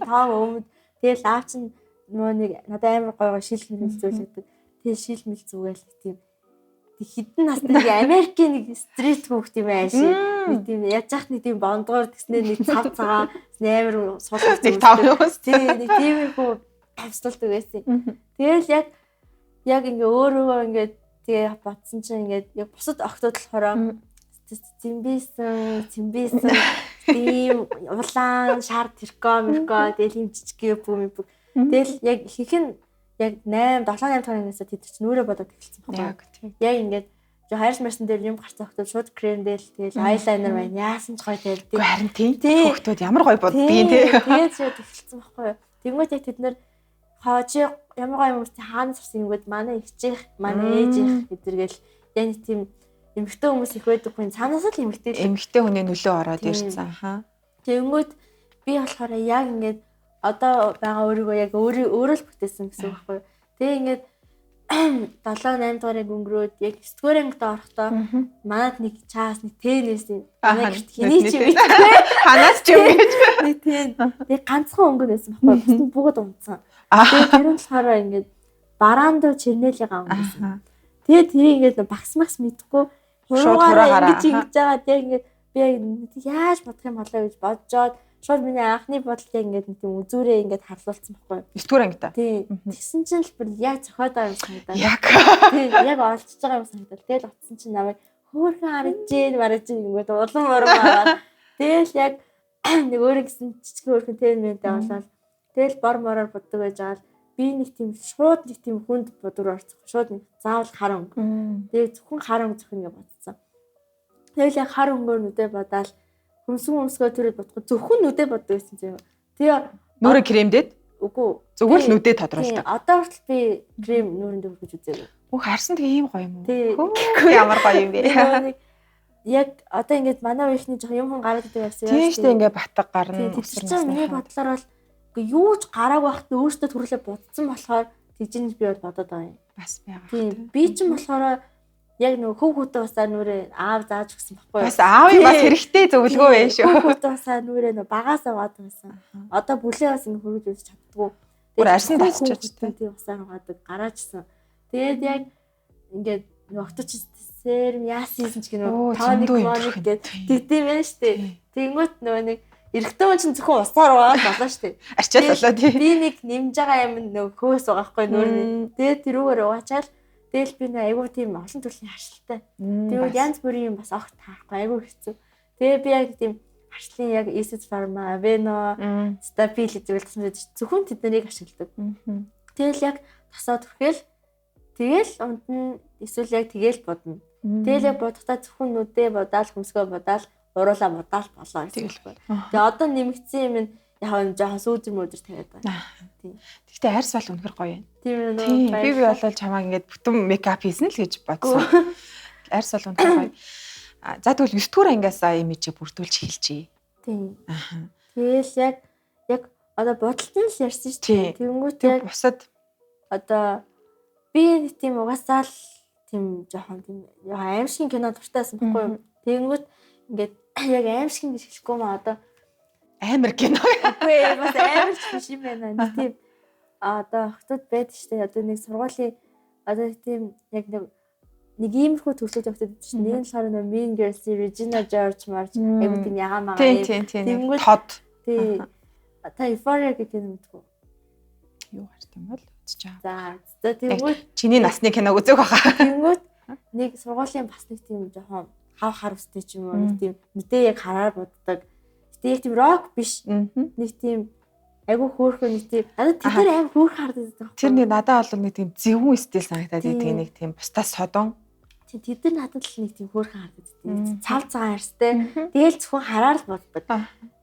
том өмд. Тэгэл аав чинь нөгөө нэг надад амар гой шил хэмэл зүйлээдэг. Тэгэл шил мэл зүгээл тийм хідэн настай Америкийн нэг стрит хүүхд юм ааш. Нэг тийм яаж яах нэг тийм бондгоор гэснээр нэг цав цагаан амар суулгаж нэг тав юмс. Тийм нэг тиймэрхүү авсалдаг байсан. Тэгэл яг ингээ өөрөө ингээ тэгээ бодсон чинь ингээ яг бусад охтууд болохоор цимбисэн тийм улаан шар тэрко мэрко тэгэл юм жижиг юм. Тэгэл яг ихэнх нь яг 8 7 8 цагаас тэд чинь нүрээ бодоод эхэлсэн байхгүй. Яг тийм. Яг ингээд хайрс марсан дээр юм гарцаа хөхтөл шууд крем дээл тэгэл айлайнер байна. Яасан ч гоё тэгэл. Үгүй харин тийм. Хүүхдүүд ямар гоё боддгийг тий. Тэгээд шууд эхэлсэн байхгүй. Тэгмээд яг тэд нэр хаачи ямар гоё хүмүүс хаанаас ирсэн юм гээд манай ихчих, манай ээж их гэдэргээл яг тийм эмэгтэй хүмүүс их байдаг хүн цаанаас л эмэгтэй хүний нөлөө ороод ирсэн. Аха. Тэгэнгүүт би болохоор яг ингээд одоо байгаа өөрийгөө яг өөрөө л бүтээсэн гэсэн үг байхгүй. Тэгээ ингээд 7 8 дугаарыг өнгөрөөд яг 9 дугаар ангид орохдоо манад нэг чаас нэг тэнэсэн. Хэний ч юм бэ? Ханаас ч юм гэж. Нэг тэн. Яг ганцхан өнгөн байсан байхгүй. Бусд бүгд унтсан. Тэгээ тэр нь болохоор ингээд бараандо чернэлигаа өнгөсөн. Тэгээ тэрийг ингээд багс мэдхгүй хуруугаараа ингэж байгаа. Тэгээ ингээд би яаж бодох юм болоо гэж бодожоод шууд миний анхны бодол яг ингээд нэг тийм үзүүрээ ингээд харлуулсан байхгүй. 9 дугаар ангида. Тий. Тэгсэн чинь л бүр яг зохиод байгаа юм санагдаа. Яг. Тий, яг олцож байгаа юм санагдаа. Тэгэл утсан чинь намайг хөөхөн харж ингээд улам ороо. Тэгэл яг нэг өөрөө гэсэн жижиг хөөхөн тэнмэнтэй болоод тэгэл бор мороор боддог байж байгаа л би нэг тийм шууд нэг тийм хүнд бодвор орцох. Шууд нэг заавал хар өнгө. Тэгээ зөвхөн хар өнгө зөвхөн гэж бодсон. Тэгэл яг хар өнгөөр нүдэ бодоод хөмсгөө төрөд бодох зөвхөн нүдэ боддог байсан чинь. Тэгээ нүрэ кремдээд үгүй зүгээр л нүдэ тодруулдаг. Одоо хүртэл би крем нүрэнд өгч үзээгүй. Үгүй харсан тэгээ ийм гоё юм уу? Хөө ямар гоё юм бэ? Яг одоо ингээд манай үеийнхний жоо юм хүн гараад идэг явсан. Тийм шүү дээ ингээд батг гарна. Тэгсэн миний бодлоор бол үгүй юу ч гарааг байхад өөртөө төрөлөө бодсон болохоор тэгжин би бол бодоод байгаа юм. Бас байгаа. Тийм би ч юм болохоор яг нөгөө хүүхдтэй басаа нүрээ аав зааж өгсөн байхгүй юу? Бас аавын бас хэрэгтэй зөвлөгөө байна шүү. Хүүхдтэй басаа нүрээ нөгөө багаасаа ваадаг байсан. Одоо бүлээ бас ингэ хөргөж үзэж чаддгүй. Бүр арьсан тасчиж тийм басаа ваадаг гараажсан. Тэгээд яг ингээд нөгөө окточ серм яасан ч гэнэ тоник моник гэдэг тийм байна штэ. Тэнгүүт нөгөө нэг эрэгтэй хүн чинь зөвхөн усаар уугаад болоо штэ. Арчаад болоо тий. Би нэг нэмж байгаа юм нөгөө хөөс байгаа хгүй нүрний. Тэгээд тэрүүгээр угаачаал тэгэл би нэг айгуу тийм олон төрлийн харшилтай. Тэгээд янз бүрийн юм бас огт таахгүй айгуу хэцүү. Тэгээ би яг тийм харшлын яг Acid Pharma, Aveno, Stabil зүйлсэн зөвхөн тэднийг ашигладаг. Тэгэл яг тасаад төрхөөл тэгэл унд нь эсвэл яг тэгэл бодно. Тэгэл яг бодохдоо зөвхөн нүдээ бодаал хөмсгөө бодаал уруулаа бодаал болоо гэсэн. Тэгээ одоо нэмэгдсэн юм нь яг жоохон сүүзэр мөдөр тавиад байна. Тийм. Гэхдээ арьс бол үнэхэр гоё юм. Тийм үү. Би болол чамаа ингээд бүтэн мейкап хийсэн л гэж бодсон. Арьс бол үнэхэр гоё. За тэгвэл 9 дугаар ангиасаа имижийг бүрдүүлж эхэлчихье. Тийм. Тэгэл яг одоо бодолт нь л ярьсан шүү дээ. Тэнгүүт яг бусад одоо би тийм угаасаа л тийм жоохон тийм аимшигын кино дуртайсан байхгүй юу. Тэнгүүт ингээд яг аимшиг гэж хэлэхгүй маа одоо амар кино. Үгүй бас амарч биш юм байна. Нэг тийм одоо хотод байдаг шүү дээ. Одоо нэг сургуулийн одоо тийм яг нэг иймэрхүү төслүүд явагдаад байдаг шүү дээ. Нэг нь болохоор нэг Mean Girls, Regina George March айгуу тийм ягаамаа. Тийм. Тод. Тий. Та Euphoria гэдэг юм дгүй. Юу гарт юм бол үзэж байгаа. За тэгвэл чиний насны киног үзег байгаа. Тэнгүүт нэг сургуулийн бас нэг тийм жоохон хав хар устэй ч юм уу нэг тийм мэдээ яг хараар боддог. Гэтэ яг тийм рок биш. Нэг тийм айгуу хөөрхөн нэг тийм надад тэр аим хөөрхөн харагдаад байгаа. Тэр нэг надад бол нэг тийм зөвхөн стил санагдаад идэг нэг тийм бусдаас содон. Тийм тэд нар надад л нэг тийм хөөрхөн харагдаад идэг. Цав цагаан арьстай. Тэгэл зөвхөн хараар л боддог.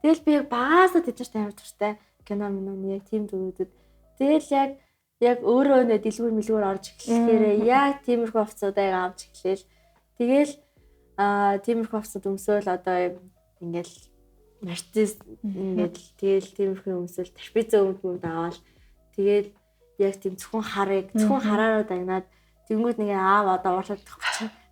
Тэгэл би яг багаасаа тэд нарт амар туртай кино минь яг тийм дөрүүдэд. Тэгэл яг өөрөө нэ дэлгүүр мэлгүүр орж эхлэхээр яг тиймэрхүү хувцсуудаа авч эхлээл. Тэгэл тиймэрхүү хувцсууд өмсөөл одоо ингээл Mercedes ингээд тэгэл тиймэрхүү өмсөөл тарпица өмд аваад тэгэл яг тийм зөвхөн хараараа дагнаад тэнгууд нэг аав одоо уурлаад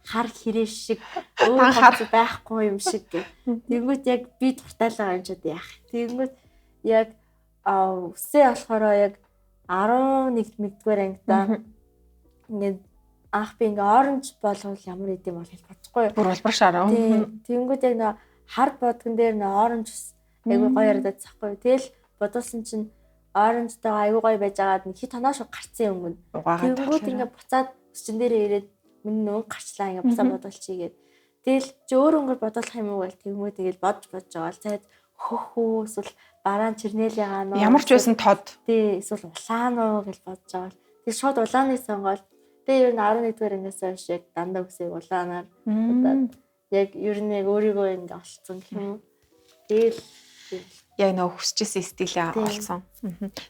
хар хэрэг шиг өөр хувцс байхгүй юм шиг гэх. Тэнгууд яг би дуртайлаа юм чад яах. Тэнгууд яг үсээ болохоор яг 11-р ангидаа ингээд анх би ингээ оранж болгол ямар идэм бол хэлж бодохгүй. Бүр улбар шараа. Тэнгүүд яг нөө хар бодгон дээр нөө оранж айгуу гоё яриад цахгүй. Тэгэл бодуулсан чинь оранжтай айгуу гоё байж байгаад нэг хит тоноош гарцсан юм. Тэнгүүд ингээ буцаад өсчин дээрээ ирээд миний нөө гарчлаа ингээ буцаа бодуулчихъя гэд. Тэгэл чи өөр өнгөр бодуулах юм уу гэл тэнгүүд тэгэл бодож байгаа л цайд хөхөө эсвэл бараан чернэлээ нөө ямар ч байсан тод. Тий эсвэл улаан уу гэж бодож байгаа. тэг шууд улааныг сонгоод тэг ер нь 11-р ангиас хойш яг дандаа үсэг улаанаар удаад яг ер нь яг өөрийгөө ингээ олцсон гэх юм уу. Тэгэл яг нөгөө хүсчихсэн стилээ олсон.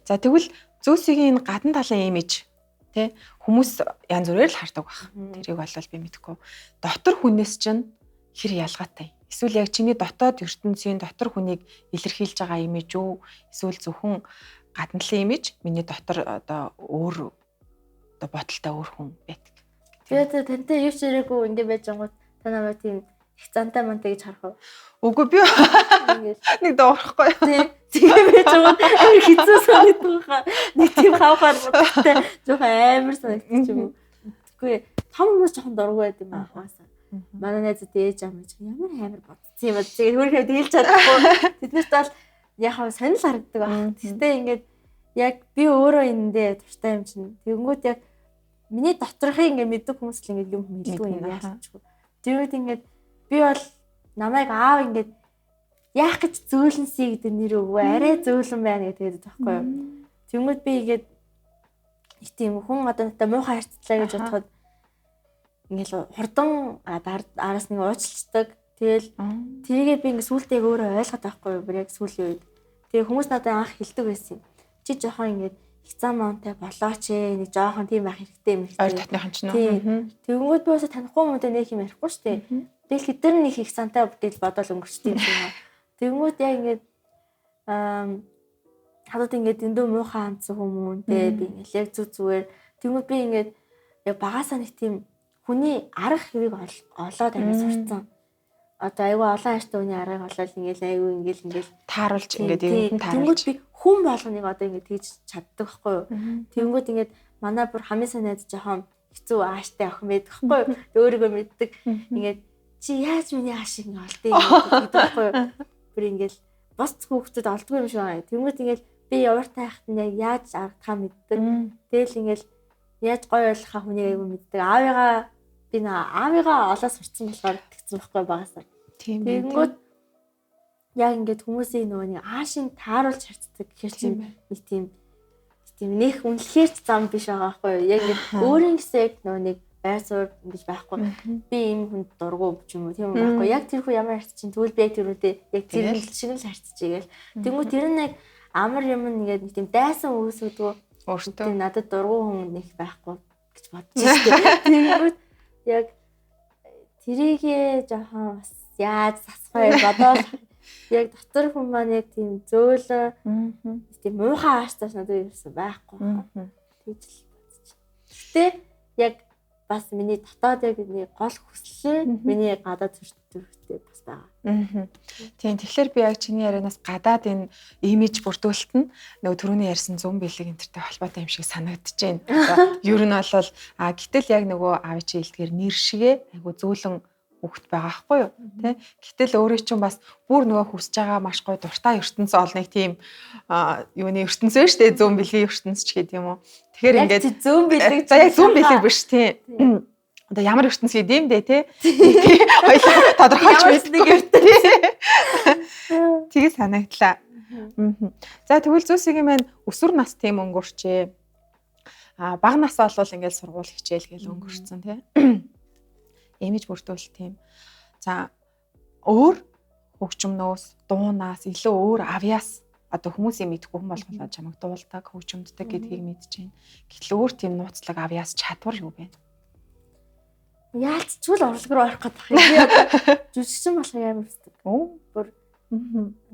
За тэгвэл Зөөсийн энэ гадна талын имиж тий хүмүүс янз бүрээр л хардаг баг. Тэрийг бол би мэдэхгүй. Дотор хүнээс чинь хэр ялгаатай. Эсвэл яг чиний дотоод ертөнцийн дотор хүнийг илэрхийлж байгаа имиж үү? Эсвэл зөвхөн гадна талын имиж миний дотор одоо өөр одоо бодолтой өөр хүн байдаг. тэгээд тантай юу ч ирээгүй ингээ байж байгаа та намайг тийм их зантай мантай гэж харах уу? Үгүй би нэг доорхгүй. Тэгээ би зөвхөн амар хэцүү санагдах хаа. Нэг тийм хавхаар бодтой жоохон амар санагдчих юм уу. Тэггүй том хүмүүс жоохон дургүй байд юм аа. Манай найзууд ээж аав гэж ямар амар бодсон юм бэ. Тэгээ хөрхөө дийлж чадахгүй. Тэднэрт бол яг хав сонир харагддаг баг. Тэгтээ ингээд яг би өөрөө эндээ дуртай юм чинь. Тэгэнгүүт яг миний доторхын ингээд мэддэг хүмүүс л ингээд юм хэлдэг юм яасчгүй. Тэгвэл ингээд би бол намайг аав ингээд яах гэж зөөлөнсэй гэдэг нэр өгөө арай зөөлөн байна гэдэг таахгүй юу. Тэнгүүд би ингээд их тийм хүн одоо надад муухай харцлаа гэж бодоход ингээл хурдан араас нэг уучлцдаг. Тэгэл тэрийгээ би ингээд сүултээ өөрөө ойлгоод байхгүй юу. Бүр яг сүүлийн үед. Тэгээ хүмүүс надад анх хэлдэг байсан юм. Чи жоохон ингээд их зам маунтай болооч нэг жоохон тийм байх хэрэгтэй юм хэрэгтэй. Ойр татныхан ч нөө. Тэнгүүд би бас танихгүй юмудаа нэг юм ярихгүй шүү дээ. Тэгэл хэдэр нэг их сантай бүтээл бодол өнгөрчтэй юм шиг. Тэнгүүд яг ингээд хадад ингээд эндөө муухай хандсан хүмүүнтэй би ингээд яг зүгээр. Тэнгүүд би ингээд яг багасаа нэг тийм хүний арга хэвийг олоод амиа сурцсан. Одоо айгүй олон хайртай хүний аргыг олоод ингээд айгүй ингээд тааруулж ингээд юм тааруулж. Тэнгүүд би хүн болгоныг одоо ингээд тэгж чаддаг байхгүй юу? Тэнгүүд ингээд манай бүр хамгийн сайн найз жоохон хэцүү ааштай охин байдаг байхгүй юу? Өөрийгөө мэддэг. Ингээд чи яаж миний ааш ингэ олдё гэдэг байхгүй юу? Бүр ингээд бос хүүхдэд олдгүй юм шиг байна. Тэнгүүд ингээд би яваартай хахад нь яг яаж аргахаа мэддэг. Тэгэл ингээд яаж гоё ойлгохаа хүнийг айгүй мэддэг. Аавыгаа олоод сурцсан болохоор тэгсэн байхгүй багасаа. Тэнгүүд яг ингээд хүмүүсийн нөгөө нэг аашийн тааруулж харцдаг гэхэр чинь нэг тийм нэх үнэлэхээр ч зам биш байгаа байхгүй юу. Яг ингээд өөрийн гэсэг нөгөө нэг байр суурь ингэж байхгүй. Би ийм хүнд дургу ч юм уу тийм байхгүй. Яг тэр хүн ямар харц чинь тэгвэл би яг тэр үедээ яг тэр шиг л харцчихъя гэл. Тэнгүү тэр нэг амар юм ингээд нэг тийм дайсан үүсвэдгөө өөртөө надад дургу хүн нэг байхгүй гэж бодож байна. Тэнгүүд яг тэрийгээ жоохон бас яаж сасхай бодоод яг дотор хүн маань яг тийм зөөлөн тийм муухай ааштай надад ирсэн байхгүй. Тэгж л бодчих. Гэтэ яг бас миний дотоод яг нэг гол хүсэл нь миний гадаад төрхтэй бас байгаа. Тийм тэгэхээр би яг чиний ярианаас гадаад энэ имиж бүрдүүлэлт нь нөгөө түрүүний ярьсан зүүн бэлэг энтертэй холбоотой юм шиг санагдаж байна. Одоо ер нь бол гэтэл яг нөгөө аав чи хэлдгээр нэр шигээ айгу зөөлөн хүүхэд байгаа байхгүй юу тий. Гэтэл өөрөө чинь бас бүр нөгөө хүсэж байгаа маш гоё дуртай ертөнц олныг тийм юуны ертөнц вэ штэ зүүн бэлгийн ертөнц ч гэдэг юм уу. Тэгэхээр ингээд зүүн бэлэг за яг зүүн бэлэг биш тий. Одоо ямар ертөнц гэдэг юм бэ тий. Хоёлаа тодорхойлж мэддэг ертөнц. Тэгээ санагдлаа. За тэгвэл Зөөсийн маань өсвөр нас тийм өнгөрчээ. Бага нас бол ингээд сургууль хичээл гээл өнгөрцөн тий. Имиж бүрдүүлэлт тийм. За өөр хөгжмнөөс, дуунаас илүү өөр авьяас одоо хүмүүсийн мэдгүй хүн болохоор чамайг дуулдаг, хөгжмөддөг гэдгийг мэдэж байна. Гэтэл өөр тийм нууцлаг авьяас чадвар юу вэ? Яалтчгүй л урлаг руу орох гэдэг юм. Би одоо жүжигчин болох амар хүсдэг. Бүр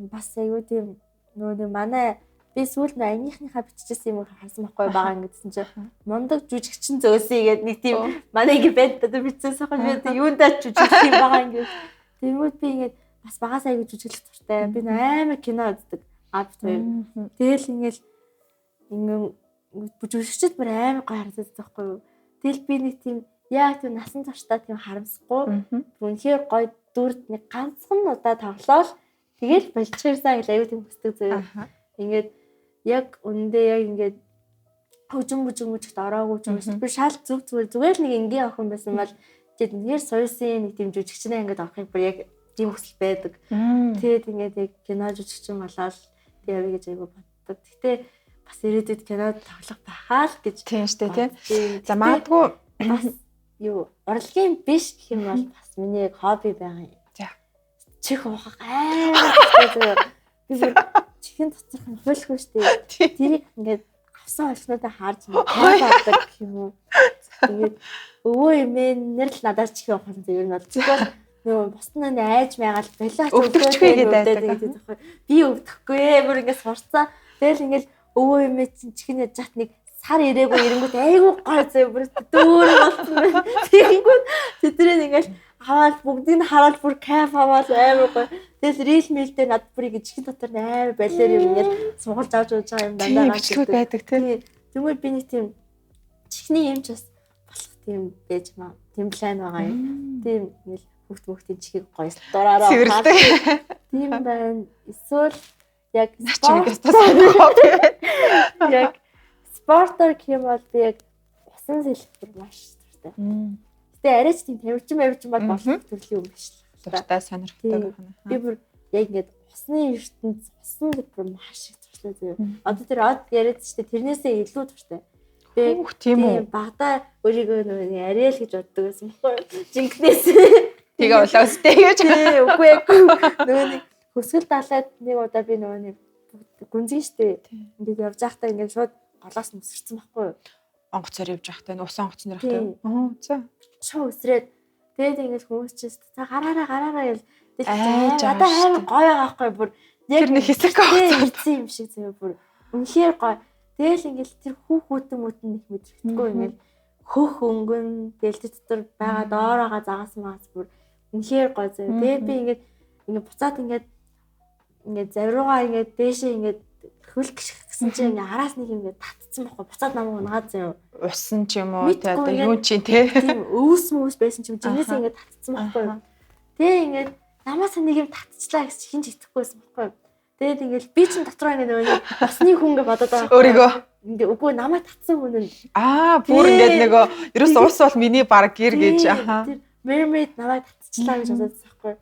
бас аюу тийм нөгөө манай би сүүлд анийхныхаа биччихсэн юм харсан байхгүй байгаа ингэдсэн чинь мундаг жүжигчин зөөсэй гэдэг нэг тийм манай ингэ бэд одоо бичсэн сохол би юундаа жүжигч юм байгаа ингэ. Тэгмүүд би ингэ бас багасаа аягүй жүжиглэх туртай. Би амар кино үздэг. Тэгэл ингээл жүжигчд бүр амар гоё харагддаг байхгүй юу. Тэгэл би нэг тийм яг тийм насан туршдаа тийм харамсахгүй. Үнэхээр гоё дүрд нэг ганцхан удаа тоглоол тэгэл болчихсон гэл аягүй тийм хүсдэг зөө. Ингээд яг үндэ яг ингээд хөгжмөжт ороогүй ч юм шиг би шал зүгээр л нэг энгийн охин байсан бол тэгээд нэр суйсан нэг тийм жүжигчнээ ингээд авахыг бүр яг тийм хүсэл байдаг. Тэгээд ингээд яг кино жүжигчин болоод тэгээд явъя гэж аягүй боддог. Гэтэ бас ирээдүйд кинод тоглох байхаа л гэж Тийм шүү дээ тий. За За магадгүй бас юу урлагийн биш гэх юм бол бас миний яг хобби байгаа юм. За. Чих ухах аа. Би бүр чихэн доторх нь хуйлгүй шүү дээ. Тэрийг ингээд авсан олчнуудаа харж таадаг гэх юм уу. Тэгээд өвөө эмээ нэр л надад чих ухах юм зөв юм бол чих бол нөгөө бусна айж маягаал болооч өвдөгчгүй гэдэг. Би өвдөхгүй ээ бүр ингээд сурцсан. Тэгэл ингээд өвөө эмээ чинь чихэн яж чат нэг сар ирээгүй ирэнгүүт айгүй гой зөө бүр дөөр болсон. Тэгэнгүүт тэдрээ ингээд аваад бүгдийг нь хараад бүр кайф аваад амар гоё. Тэгэл рил мэлдээ над бүр ингэ чихэн дотор амар балер юм ингээд суулж авч ууж байгаа юм дандаа бичлүүд байдаг тий. Тэгмэл би нэг тийм чихний юмч бас болох тийм байж маа. Тийм план байгаа юм. Тийм ингээл хүүхдийн чихийг гоё дураараа тийм байна. Эсвэл яг яг спортоор гэх юм бол би яг усан сэлбэр маш дуртай. Гэтэ арайч тийм тавирчин бол болох төрлийн юм биш л. Дуртай сонирхдаг байна. Би бүр яг ингээд усны ертөнд усан сэлбэр маш их туршлаа зөө. Одоо тэр од яриад ч тэрнээсээ илүү туртай. Би тийм үү. Багада өөрийгөө нөгөө арай л гэж боддог байсан байхгүй. Жинкнээс. Тэгээ улаастай гэж. Үгүй яг нөгөө нэг хөсгөл далаад нэг удаа би нөгөө нэг гүнзгий штэ. Ингээд явж байхдаа ингээд шууд голоос нь өсөрсөн байхгүй юу? Онгоцоор явж байхдаа усан онгоц нэр байхдаа. За. Шоо өсрээд тэгээд ингээд хүмүүс чинь за гараараа гэл Айж надад амар гоё байгаа байхгүй бүр яг нэг хэсэг онгоцоор юм шиг зөө бүр үнэхээр гоё. Тэгэл ингээд тэр хүүхдэн мүтэн их мэдрэгдэхгүй ингээд хөх өнгөн тэгэл тэр дотор байгаа доороогоо загаас маас бүр үнэхээр гоё зөө. Тэгээд би ингээд буцаад ингээд завируугаа ингээд дээшээ ингээд хөл гიშгсэн чинь ингээ араас нэг юм ингээ татцсан байхгүй буцаад намайг унгаад заяа. Усан ч юм уу те одоо юу чи те. Тийм өвс мөс байсан ч юм жинээс ингээ татцсан байхгүй. Тэгээ ингээ намаасаа нэг юм татчихлаа гэж хинж итгэхгүйсэн байхгүй. Тэгээд ингээл би чин дотроо ингээ нөгөө усны хүн ингээ бодоод байгаа. Өөрийгөө ингээ үгүй намайг татсан хүн нь. Бүр ингээ нөгөө ерөөс ус бол миний баг гэр гэж Тэр mermaid намайг татчихлаа гэж бодоод байсан байхгүй.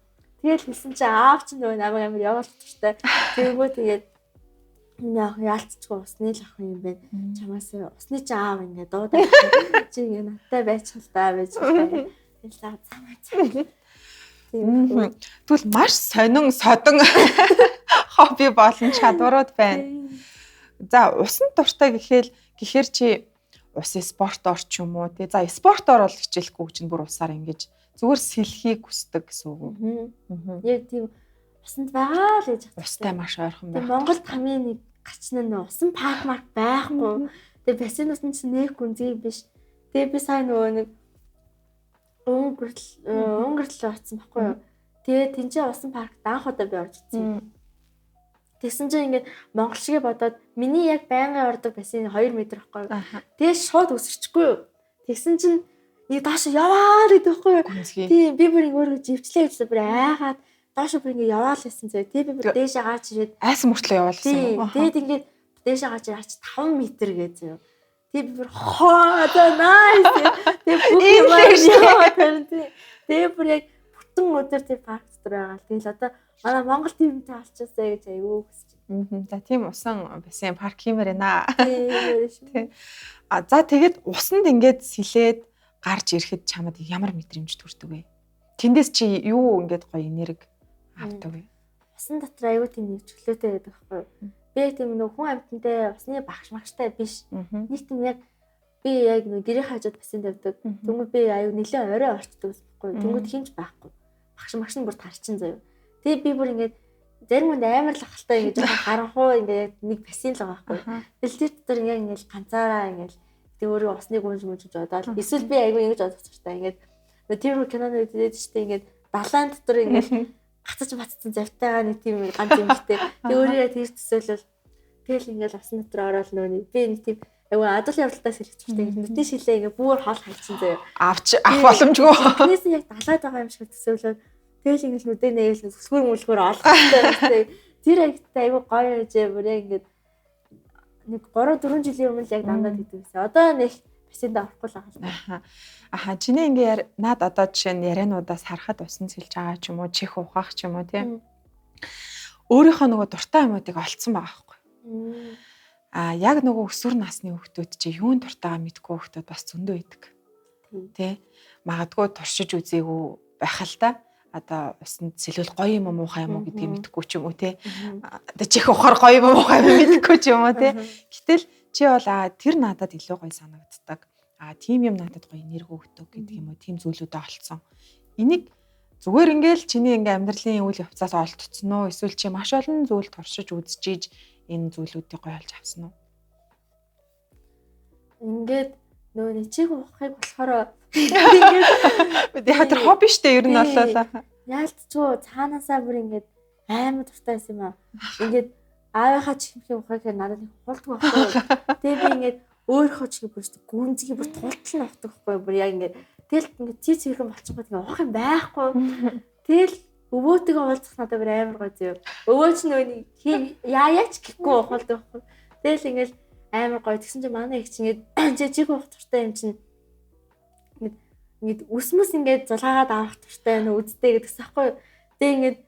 Тэгээд хэлсэн чинь аав чинь нөгөө намайг амар явуулчих тууштай. Тэгэнгүүт тэгээд миний ах яалтчгүй усны л ах юм байна. Чамаас усны чи аав ингээ дуудаа. Чи ингээ надтай байчихл та байж байгаа. Тэгэл цамаа. Тэгвэл маш сонин содон хобби болон чадварууд байна. За усан дуртай гэхээр чи усын спортоор ч юм уу тий. За спортоор бол хичээлэхгүй чинь бүр усаар ингэж зүгээр сэлхийг хүсдэг гэсэн үг үү? Яг тийм усанд байгаа л гэж байна. Устай маш ойрхон байна. Монголд хамгийн нэг гачна нөө усан парк марк байхгүй. Тэгээ бассейнууд нь ч нэг гүнзгий биш. Тэгээ би сайн нөгөө нэг өнгөрлөө очсон байхгүй юу. Тэгээ тэнцээ усан паркт анх удаа би орж ирсэн. Тэгсэн чинь ингээд монгол шигээ бодоод миний яг байнгын ордог бассейн 2 м байхгүй юу. Тэгээ шууд өсөрчихгүй юу. Тэгсэн чинь доош яваа гэдэг байхгүй юу. Тийм би бүр өөрөө живчлээ гэж бүр айгаад доош бүр ингээд яваал байсан зөө. Тэгээ би бүр дээшээ гарч ирээд айсан мөртлөө яваалсан юм. Тэгээд ингээд дээшээ гарч ирээд 5 м гэж зөө. Тэгээ би бүр хоо nice. Тэгээ тэгээ бүр яг бүтэн өдөр тэр парк дотор байгаа. Тэгэл одоо манай Монгол төвөнтэй алчаасаа гэж аюу хүсэж байна. За тийм усан бассейн парк хиймээр байна. Тийм. За тэгээд усанд ингээд сэлээд гарч ирэхэд чамд ямар мэдрэмж төрдөг вэ? Тэндээс чи юу ингээд гоё энерги авдаг вэ? Усан дотор аюу тийм нэг чөлөөтэй байдаг байхгүй юу? Би яг тийм нэг хүн амьтантай усны багш магштай биш. Нэг тийм яг би яг нэг гэрээ хажууд бассейн тавьдаг. Тэнгүүд би аюу нэлээд орой орчдөг байхгүй юу? Тэнгүүд хинж байхгүй. Багш магш нь бүр тарчин заяа. Тэгээ би бүр ингээд зарим хүнд амар л ахалтай ингэж харанхуу ингээд нэг бассейн л байгаа байхгүй. Тэгэл тэр дотор яг ингээд ганцаараа ингээд тэг өөрөө усны гүнж бодоод эсвэл би аюу ингэж бодох хэрэгтэй. Ингээд тэр киноны үдээд штэ ингээд далайн дотор ингээд гацаж батцсан завтайгаа нэг тийм ганц юмхтэй. Тэг өөрөө тэр төсөөлөл тэгэл ингээд усан дотор ороод нөөний би нэг тийм аюу адал явдалтаас хэлчихвчтэй нүдний шилээ ингээд бүр хол хайцсан заяа. Авах боломжгүй. Тэрнээс яг далайд байгаа юм шиг төсөөлөл тэгэл ингээд нүдээ нээгээл өсгөр мүлгөр олохтой. Тэр аюу гоё ээжээ бүр яг ингээд нэг 3-4 жилийн өмнө яг дандаа тэгдэг байсан. Одоо нэг бассейнд орохгүй л байгаа. Чиний ингээ над одоо жишээ нь яриануудаас харахад усан сэлж байгаа ч юм уу, чих ухаах ч юм уу тийм. Өөрийнхөө нөгөө дуртай юмуудыг олцсон байгаа байхгүй. Яг нөгөө өсвөр насны хүүхдүүд чи юун дуртайгаа мэдгүй хүүхдүүд бас зөндөө байдаг. Тэ? Магадгүй туршиж үзээгүй байх л та. Одоо усанд сэлвэл гоё юм уу муухай юм уу гэдгийг мэдэхгүй ч юм уу те. Одоо чих ухаар гоё юм уу муухай юм мэдэхгүй ч юм уу те. Гэтэл чи бол тэр надад илүү гоё санагддаг. Тийм юм надад гоё энерги өгдөг гэдэг юм уу. Тийм зүйлүүдээ олцсон. Энийг зүгээр ингээл чиний ингээм амьдралын үйл явцаас олдцсон уу? Эсвэл чи маш олон зүйл туршиж үзчихийж энэ зүйлүүдийг гоё олж авсан уу? Ингээд нөгөө чих ухахыг болохоор яг тэр хобби штэ ер нь болоо. Яалтчгүй цаанаасаа бүр ингээд амар дуртай байсан юм аа. Ингээд аавынхаа чихмхийн ухахыг надад их хулдаг байхгүй. Тэгээ би ингээд өөрийнхөө чихийг бүр гүнзгий бүр тултал нь ухдаг байхгүй. Бүр яг ингээд тэгэл ингээд цэц хэрхэн болчихгоо тэгээ ухах юм байхгүй. Тэгэл өвөөтэйгээ уулзах надад бүр амар гоё зөө. Өвөө ч нөгөө яаяач гэхгүй ухалдаг байхгүй. Тэгэл ингээд амар гоё. Тэгсэн чинь манай их чинь ингээд чих ухах туртай юм чинь ингээд үсмэс ингээд зулгаагаад авах туртай нөө үдтэй гэдэгс аахгүй. Тэгээ ингээд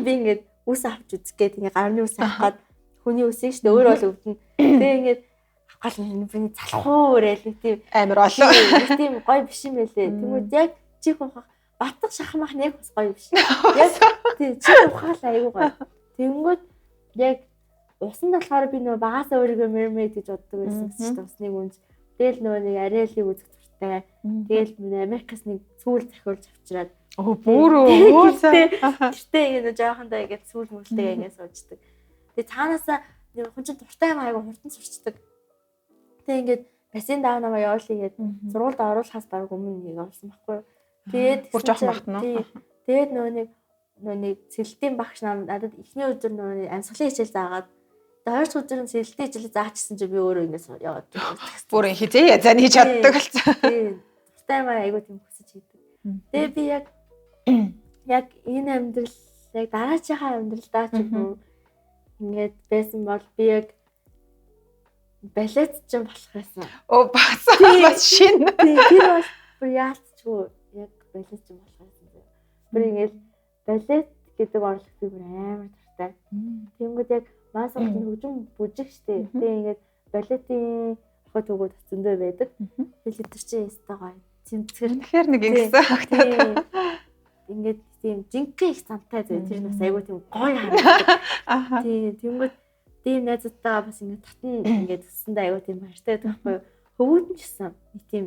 би ингээд үс авч үзэх гээд ингээд гарны үс авахад хүний үсийг шүү дээ өөр бол өвдөн. Тэгээ ингээд авахал миний залхуу өрөөл нэг тийм амар олоо. Тийм гоё биш юм байлээ. Тэгмүүд яг чих ухах батг шахмах нэг бас гоё биш. Яг тийм чих ухаал айгүй гоё. Тэнгүүд яг усан болохоор би нөө багасаа өөрийгөө mermaid гэж боддог байсан гэж шүү дээ. Усныг үнс. Тэгэл нөгөө нэг Ариэлийг үзэх туртай. Тэгэл Америкас нэг сүүл захиулж авчираад бүр өөсөө гэртээ ингэ жоохондоо ингэ сүүл мөлтэй ингэ сууждаг. Тэгээ цаанаасаа хүн чинь дуртай юм айгу хурдан сурчдаг. Тэгээ ингээд бассейн даав намаа явуулъя гээд сургуульд оруулахаас баг өмнө нэг явуулсан байхгүй. Тэгээд бүр жоохон багтана. Тэгээд нөгөө нэг цэлтийн багш надад эхний өдөр нөгөө амьсгалын хичээл заагаад доош өдөр нь цэлтийн хичээл заачсан чи би өөрөө ингэ яваад. Бүр хизээ язан хийж чаддаг болсон. Тийм. Дуртай юм айгу тийм хүсэж хийдэг. Тэгээ би яг энэ амьдрал яг дараачихаа амьдралдаа ч юм уу ингээд байсан бол би яг балет ч юм болох байсан. Бас шин. Тэр бол бүр яалтчгүй яг балет ч юм болох байсан. Бүр ингээд балет гэдэг орлого би бүр амар дуртай. Тэнгүүд яг мас олон хөгжим бүжиг штэ. Тэгээ ингээд балетийн хот өгөөд зөндөө байдаг. Балет төр чинь ястай гоё. Цэмцгэр. Тэгэхээр нэг ингэсэн хагтаад. Ингээд тийм жинхэнэ их цантай зөө тэр нас айгуу тийм гоё харагдав. Тийм тэнгүүд тийм найзуудтайгаа бас ингээд татна ингээд өссөндөө айгуу тийм баяртай байхгүй юу. Хөвгүүд нь ч гэсэн нэг тийм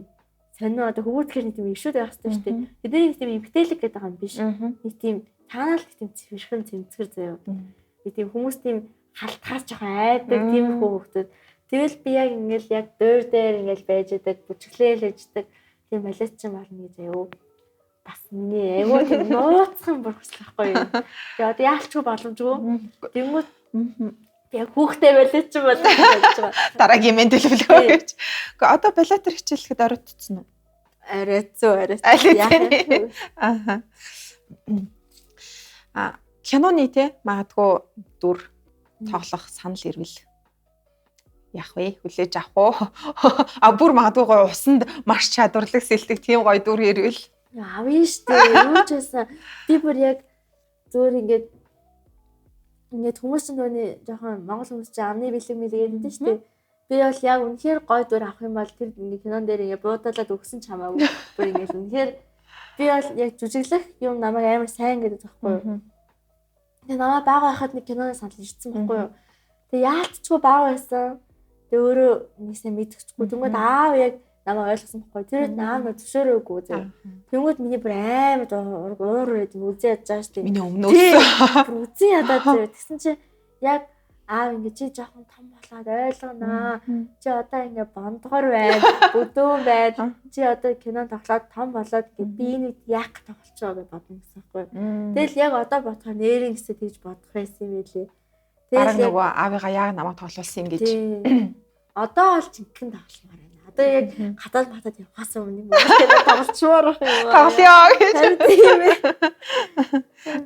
сонио одоо хөвгүүд гэхэр нэг тийм ившүүд байх хэрэгтэй шүү дээ. Тэдний нэг тийм эмгтээлэг гэдэг юм биш. Нэг тийм танаал тийм цэвэрхэн цэмцгэр зөө. Нэг тийм хүмүүс тийм халтхаас жоохон айдаг тийм хөвгүүд. Тэгэл би яг ингээд яг дээр ингээд байж байдаг, бүжиглээл ээждэг. Тийм балет ч юм болно гэж аюу бас миний аюу тийм нууцхан бүрхслэхгүй юу. Тэгээ одоо яалчгүй боломжгүй. Тэнгүүд би яг хүүхдээ балет ч юм болно гэж байгаа. Дараагийн ментэлвэлгөө гэж. Гэхдээ одоо балетэр хичээлэхэд оройтцсон уу? Оройтцоо. Киноны те магадгүй дүр тоглох санал ирвэл яах вэ? Хүлээж авах уу? Бүр магадгүй гоё усанд маш чадварлаг сэлдэг тийм гоё дүр ирвэл авъя штэ. Юу ч байсан. Би бүр яг зөөр ингээд хүмүүс ч нөгөө жоохон монгол хүмүүс ч амны бэлэг мэлгээд штэ. Би бол яг үнэхээр гоё дүр авах юм бол тэр ингээд кинон дээр ингээд буудалаад өгсөн ч хамаагүй. Бүр ингээд үнэхээр би бол яг жүжиглэх юм намайг амар сайн гэдэг байхгүй юу? Тэгээ намайг бага байхад нэг киноны санал ирсэн байхгүй юу? Тэгээ яалтчгүй бага байсан. Тэгээ өөрөө нэгсээ мэдчихгүй. Тэнгүүд аав яг намайг ойлгосон байхгүй. Тэр аав нь зөвшөөрөөгүй зөө. Тэнгүүд миний бүр амар уур үед үзээ ядж байгаа шүү дээ. Миний өмнөөс үзээ ядаад зөө. Тэгсэн чи яг аав ингэ чи жоохон том болоод ойлгоноо. Чи одоо ингэ бондгор байна. Бүдүүн байна. Чи одоо кино тоглоод том болоод ингэ би энийг яах гэж тоглож байгаа гэж бодно гэсэн байхгүй. Тэгэл яг одоо бодохоор нэрийн гэсээ тэгж бодох байсан юм билээ. Бараг нөгөө аавыгаа яг намайг тоглуулсан юм гэж. Одоо бол жинхэнэ тогломоор байна. Одоо яг хатаад явахаас өмнө кино тоглолчмоор байх юм. Тоглоё гэж.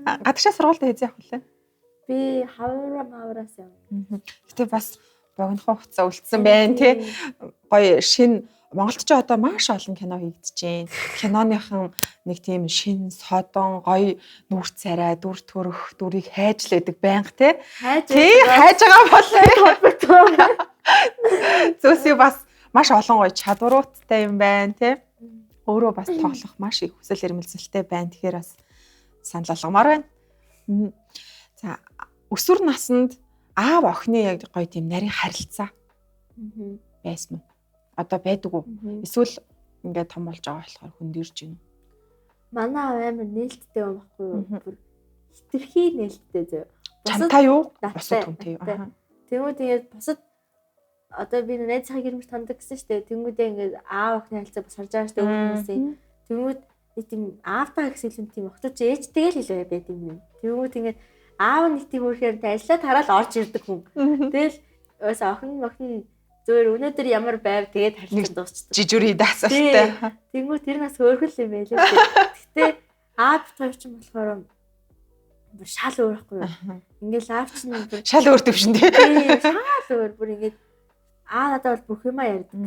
Гадагшаа сургуультай хийж явах үлээ. Би хавраас явна. Гэтэ бас богинохон хугацаа үлдсэн байна тий. Гоё шин Монголд ч одоо маш олон кино хийгдэж байна. Киноныхан нэг тийм шин содон гоё нүрт царай, дүр төрх, дүрийг хайж лээдэг байнга тий. Хайж байгаа болоо. Зөөсөө бас маш олон гоё чадваруудтай юм байна тий. Өөрөө бас тоглох маш их хүсэл эрмэлзэлтэй байна. Тэгэхээр бас санал болгомоор байна. За өсвөр наснд аав охины яг гоё тийм нарийн харилцаа байсан мó. Одоо байдаг уу? Эсвэл ингээд том болж байгаа болохоор хөндөрж байна. Манай аав амар нээлттэй юм баггүй юу? Бүр хитрхи нээлттэй зөө. Чамтай юу? Бусад хүнтэй юу? Тэнгүүд ингээд бусад одоо би найз цагаан гэрмж таньдаг гэсэн шүү дээ. Тэнгүүдээ ингээд аав охины харилцаа бас харж байгаа шүү дээ хүмүүсийн. Тэнгүүд нэг тийм аавтаа гэсэн юм тийм охточ ээжтэйгээ л илүү байд юм юм. Тэнгүүд ингээд аав нэг тийм өөрөөр ажиллаад хараад орж ирдэг хүн. Тэгэл өөс охин зөөр өнөөдөр ямар байв тэгээд харилцаа дуусчдаг. Жижүүр хийдэ асуулттай. Тэнгүүд тэр нас хөөрхөл юм байлээ. Гэтэ аав тавч юм болохоор бүр шал өөрөхгүй юу. Ингээл аав чинь бүр Шал өөр төвшин тий. Шал өөр бүр ингээд надад бол бүх юма ярьдаг.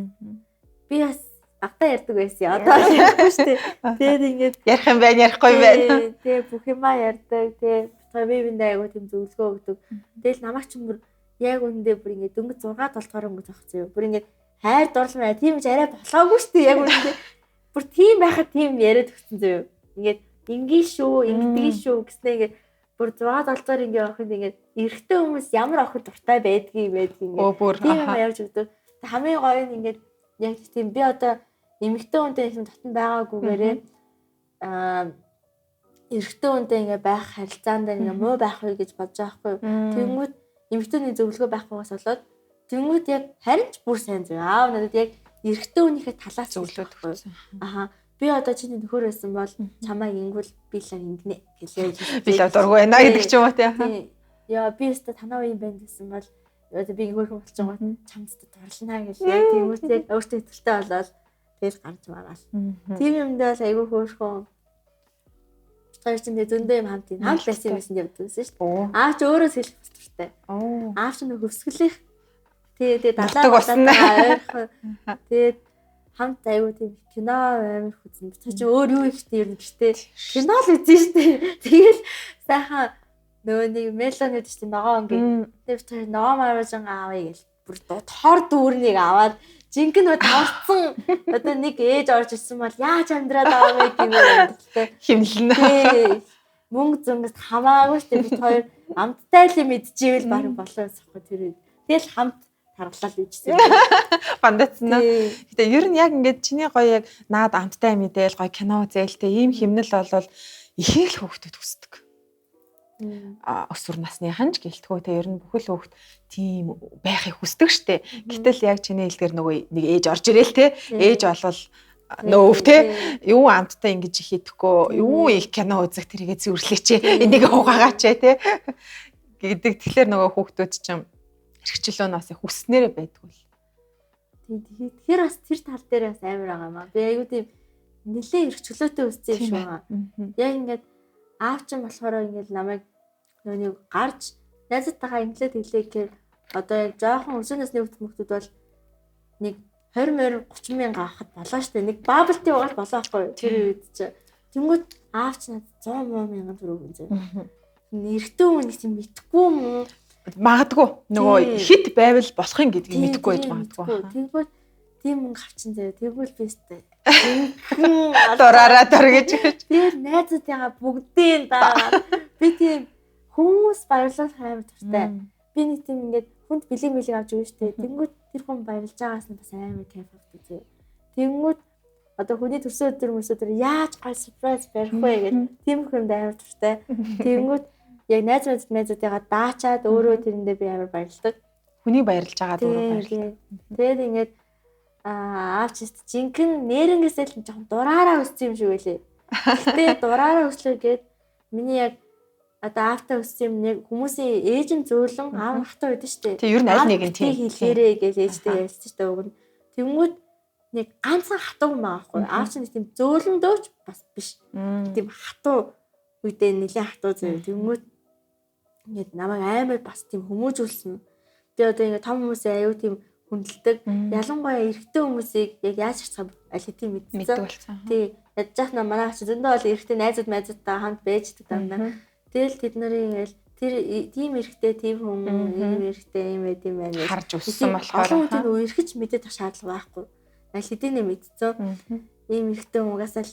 Би бас багтаа ярьдаг байсан. Одоо ярихгүй шүү дээ. Тэгээд ингээд Ярих юм байна, ярихгүй юм байна. Тэгээд бүх юма ярьдаг. Тэгээд бивэндээ айгуу тийм зөвлөгөө өгдөг. Тэгэл намайг ч бүр яг үндэ бүр ингээд дөнгөж 6 7 гаруй өнгөж авах зөө. Бүр ингээд хайр дурлал тийм ч арай болоогүй шүү дээ. Яг үндэ бүр тийм байхад тийм яриад өгсөн зөө. Ингээд ингийн шүү, ингэдэгий шүү гэснээр ингээд бүр 6 7 дараа ингээд авахд ингээд эрэгтэй хүмүүс ямар охид дуртай байдгийг ингээд тийм юм ярьж өгдөг. Тэг хамгийн гоё нь ингээд яг тийм би одоо эмэгтэй хүнтэй их татан байгаагүйгээрээ эрэгтэй хүнтэй ингээд байх харилцаанд ингээд муу байх вэ гэж бодож байгаа хгүй. Тэнгүүд эмэгтэйний зөвлөгөө байхгүйгээс болоод тэнгүүд яг харин ч бүр сайн зөө. Аав надад яг эрэгтэй хүнийхээ талаас зөвлөд өгсөн. Аха. Би одоо чиний нөхөр байсан бол чамайг ингэвэл би л ингэнэ гэж яаж би л дургүй байна гэдэг ч юм уу тий. Яа би өстө танаа үеийн байна гэсэн бол одоо би хөөрхөн болж байгаа чамд дурлнаа гэж яг тийм үстэй өөртөө итгэлтэй болоод тэгэл гарч магаал. Тийм юмдаа л айгүй хөөрхөн хоёр ч зөндөө юм хамт байсан юм байсан явдаг гэсэн шүү дээ. Аав ч өөрөө сэлэх бостортой. Аав ч нэг хөвсгөлийнх тэгээд далаа ойрхон тэгээд хамт айгүй тийм кино амар хүзэн. Тэ чи өөр юу ихтэй юм гэжтэй. Кино л үзэн шүү дээ. Тэгэл сайхан нөгөө нэг мелон гэдэг чинь ногоо ингээ. Тэр ногоо марважан аавыг гэл бүр тоор дүүрнийг аваад жинхэнэ тавцсан одоо нэг ээж орж ирсэн бол яаж амьдраад байгаа вэ гэмээр химлэн. Мөнгө зөнгөс хамаагүй шүү дээ. Бид хоёр амттай л мэдчихвэл баг болоо сахгүй тэр. Тэгэл хамт таргалал ижсэн. Бандацна. Гэтэ ер нь яг ингээд чиний гоё яг наад амттай мэдээл гоё кино зээлтэй ийм химнэл болвол ихийг л хөөхтөд хүсдэг. Өсвөр насныхан ч гэлтгөө те ер нь бүхэл хөөхт тийм байхыг хүсдэг штэ. Гэтэл яг чиний хэлдгэр нөгөө нэг ээж орж ирэл те. Ээж болвол нөөв те юу амттай ингэж хийхгүй юу их кино үзэх тэрийгэ зүрлээч. Энийг хугаагаач те гэдэг. Тэгэхээр нөгөө хөөхтүүд чинь хэрэгчлөө нас их хүснээрээ байдгүй л. Тэгэхээр бас тэр тал дээр бас амар байгаа юм аа. Би аюу тийм нэлээ хэрэгчлөөтэй өссөн юм шиг байгаа. Яг ингээд аав чинь болохоор ингээд намайг нөгөө гарч найзтайгаа инглээд хэлээ гэхээр одоо яг жоохон өсвөр насны хүмүүс бол нэг 20 30 мянга авахд болоо штэ. Нэг бабл тий угаал болоо байхгүй тэр үед чи. Тэнгүүд аав чинь 100 мянган төгрөг үнэ. Нэрхтэн хүн нэг тийм мэдхгүй юм. Магадгүй нөгөө хит байвал болохын гэдгийг мэдэхгүй байж магадгүй. Тэгвэл тийм мөнгө авчин заяа. Тэгвэл би өстэй. Дураараа дор гэж. Тэр найзуудтайгаа бүгдийн даа. Би тийм хүмүүс баярлах амар дуртай. Би нэг тийм ингээд хүнд бэлэг авч өгнө штэ. Тэнгүүд тэр хүн баярлж байгаас нь бас амар кайф авдаг заяа. Тэнгүүд одоо хүний төрсөн өдөр яаж гай surprise барих вэ гэдэг тийм хүнд амар дуртай. Тэнгүүд яг найзуудтайгаа даачаад өөрөө тэрэндээ би амар баярлдаг. Хүний баярлж байгаа дөрөв баярлдаг. Тэгээд ингээд аавч жинхэнэ нэрнгээсээ л жоохон дураараа өссөн юм шиг байлээ. Гэтэ дураараа өслөө гээд миний яг одоо аавтаа өссөн юм нэг хүмүүсийн ээжин зөөлөн аав хатаа байдаг шүү дээ. Тэг ер нь аль нэг нь тийм хэлээрээ гэж ээжтэй ярьсан шүү дээ өгөн. Тэнгүүд нэг ганцхан хатуу юм аахгүй. Аав чинь тийм зөөлөн дөөч бас биш. Тийм хатуу үедээ нэлээд хатуу зөө. Тэнгүүд ингээд намайг амар бас тийм хүмүүжүүлсэн. Би одоо ингээд том хүмүүсээ аюу тийм хүндэлдэг. Ялангуяа эрэгтэй хүмүүсийг яг яаж харцгаа аль хэдийн мэдсэн. Тий. Ядж яах нь манай чи зөндөө бол эрэгтэй найзууд майзуудтай хамт байждаг дандаа. Тэгэл тэд нарын ингээл тэр тийм эрэхтэй тийм хүн ийм эрэхтэй ийм байд юм байна гэж харж өссөн болохоор олон хүнд үерхэж мэдээд авах шаардлага байхгүй. Аль хэдийнэ мэдцөө ийм эрэхтэй хүн угаасаа л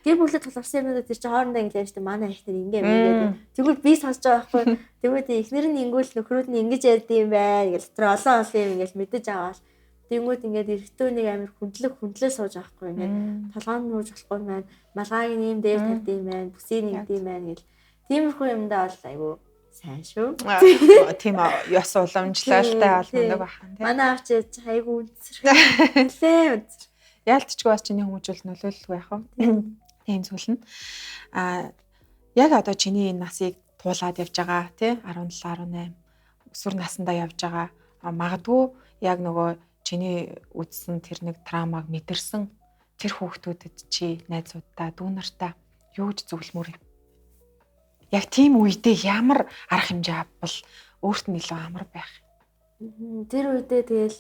гэр бүлээ тулгарсан юмнууд тэр чинь хоорондоо ингэ ярьж та манай ихнэр ингэ ингээд тэгвэл би сонсож байгаа байхгүй. Тэгвэл ихнэр нь ингүүл нөхрүүд нь ингэж ярьд юм байна гэж тэр олон юм ингэж мэдэж аваад тэнгүүд ингээд эрэгтөөнийг амир хүндлээ сууж байгаа байхгүй. Ингээд толгойн нууж болохгүй маань малгайг нь ийм дээр тавьд юм байна. Бүсийг нэгд юм байна гэл. Тиймэрхүү юмдаа бол айгу сайн шүү. Тийм ёс уламжлалтай бол мундаг бахан тийм. Манай авч айгу үнсэр. Яалтчгүй бас чиний хүмүүжүүлэлт нөлөөлөлгүй яах вэ? Тийм зүйл нь. Яг одоо чиний энэ насыг туулаад явж байгаа тий 17 18 өсвөр наснда явж байгаа. Магадгүй яг нөгөө чиний үдсэн тэр нэг травмаг мэдэрсэн тэр хүүхдүүдэд чи найзуудаа дүү нартаа юу гэж зөвлөмөр юм? Яг тийм үедээ ямар арга хэмжээ авбал өөрт нь илүү амар байх. Тэр үедээ тэгэл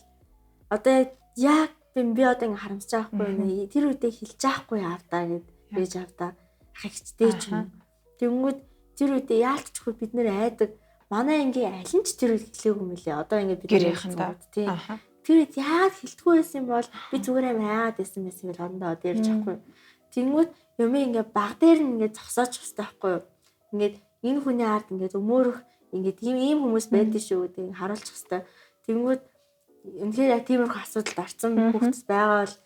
одоо яг би одоо ингэ харамсаж байгаа байхгүй. Тэр үедээ хэлж байхгүй явдаа гэд бэж авдаа ах ихчтэй ч юм. Тэнгүүд тэр үедээ яалтчгүй бид нэр айдаг. Манай ангийн аль нь ч тэр үед хэлээгүй юм лээ. Одоо ингэ бид гэрийнхэндээ тийм. Тэр үед яагаад хэлтгүй байсан юм бол би зүгээр юм яагаад байсан байсан гэж ондоо дээрж авахгүй. Тэнгүүд юм ингэ баг дээр нь ингэ зогсооч хэвчтэй байхгүй. Ингээд энэ хүний ард ингээд өмөөрөх ингээд ийм хүмүүс байдаг шүү гэдэг харуулчих хэвчтэй. Тэнгүүд үнэхээр яг тиймэрхүү асуудалд орсон хүмүүс байгаа бол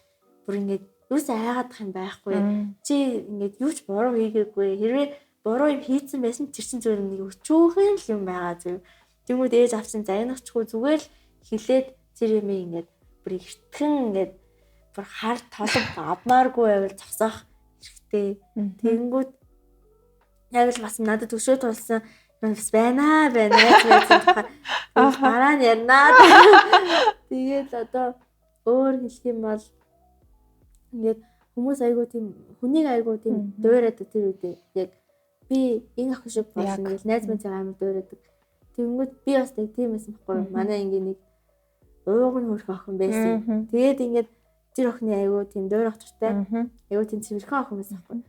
бүр ингээд юус айгаадах юм байхгүй. Чи ингээд юу ч буруу хийгээгүй. Хэрвээ буруу юм хийцэн байсан тэр чинь зүгээр нэг өчүүхэн л юм байгаа зөв. Тэнгүүд ээж авчин загнахчгүй зүгээр л хилээд тэр юм ингээд бүр эртгэн ингээд бүр хар толгой авмааргүй байвал зогсоох хэрэгтэй. Тэнгүүд яг л бас надад төвшөө тулсан бас байна гэсэн тухай дараа нь ярнаа. Тэгээд одоо өөр хэлэх юм бол ингээд хүмүүс айгуу тийм хүнийг айгуу тийм дуурайд тэр үедээ яг би энэ ах шиг болсон гэж найз маань амар дуурайдаг. Тэнгүүд би бас яг тийм байсан байхгүй. Манай ингийн нэг ууг нь хөрх охин байсан. Тэгээд ингээд тэр охины айгуу тийм дуурайх туртай. Айгуу тийм цэвэрхэн охин байсан байхгүй.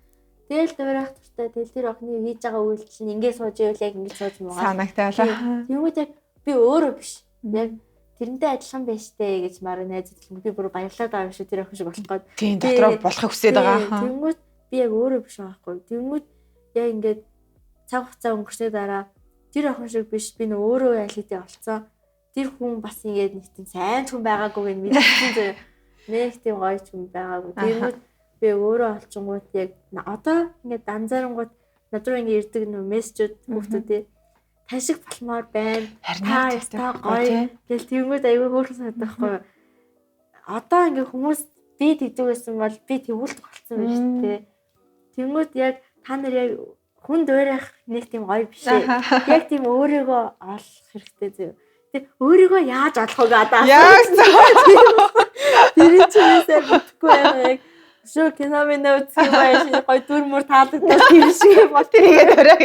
Тэгэл дуурайх туртай. Тэгэл тэр охины хийж байгаа үйлдэл нь ингээд сууж ивэл яг ингээд сууж муугаа. Санагтаалаа. Тэнгүүд яг би өөрөө биш. Яг тэрнтэй адилхан байж тээ гэж мараа найз хэлсэн. Би бүр баярлаад байгаа юм шүү тэр охин шиг болох гээд. Тийм дотроо болохыг хүсээд байгаа. Тэнгүүд би яг өөрөө биш байхгүй. Тэнгүүд яг ингээд цаг хугацаа өнгөрсөний дараа тэр охин шиг биш би нөө өөрөө аль хэдийн олцсон. Тэр хүн бас ингээд нэг тийм сайн хүн байгаагүй гэж мэдсэн зөө. Нэг тийм гоё хүн байгаагүй. Тэнгүүд би өөрөө олчингууд яг одоо ингээд данзаарангууд надруу ингээд ирдэг нөө мессежүүд хүүхдүүдээ ташиг болмоор байна. Та гоё. Тэгэл тэнгүүд аягүй хөөрхөн санагдах байхгүй. Одоо ингээд хүмүүс би тэгдэг байсан бол би тэгүүлдэг болсон байх шүү дээ. Тэнгүүд яг та нар яг хүн дуурайх нэг тийм гоё биш ээ. Яг тийм өөрийгөө олох хэрэгтэй зөө. Тэг өөрийгөө яаж олох вэ одоо? Яг тэр чимээсээ бүтэхгүй яг шүү кино минь үзэх юм байна. Гоё дүр мөр таалагддаг тэр шиг бол тэрийгээ дуурай.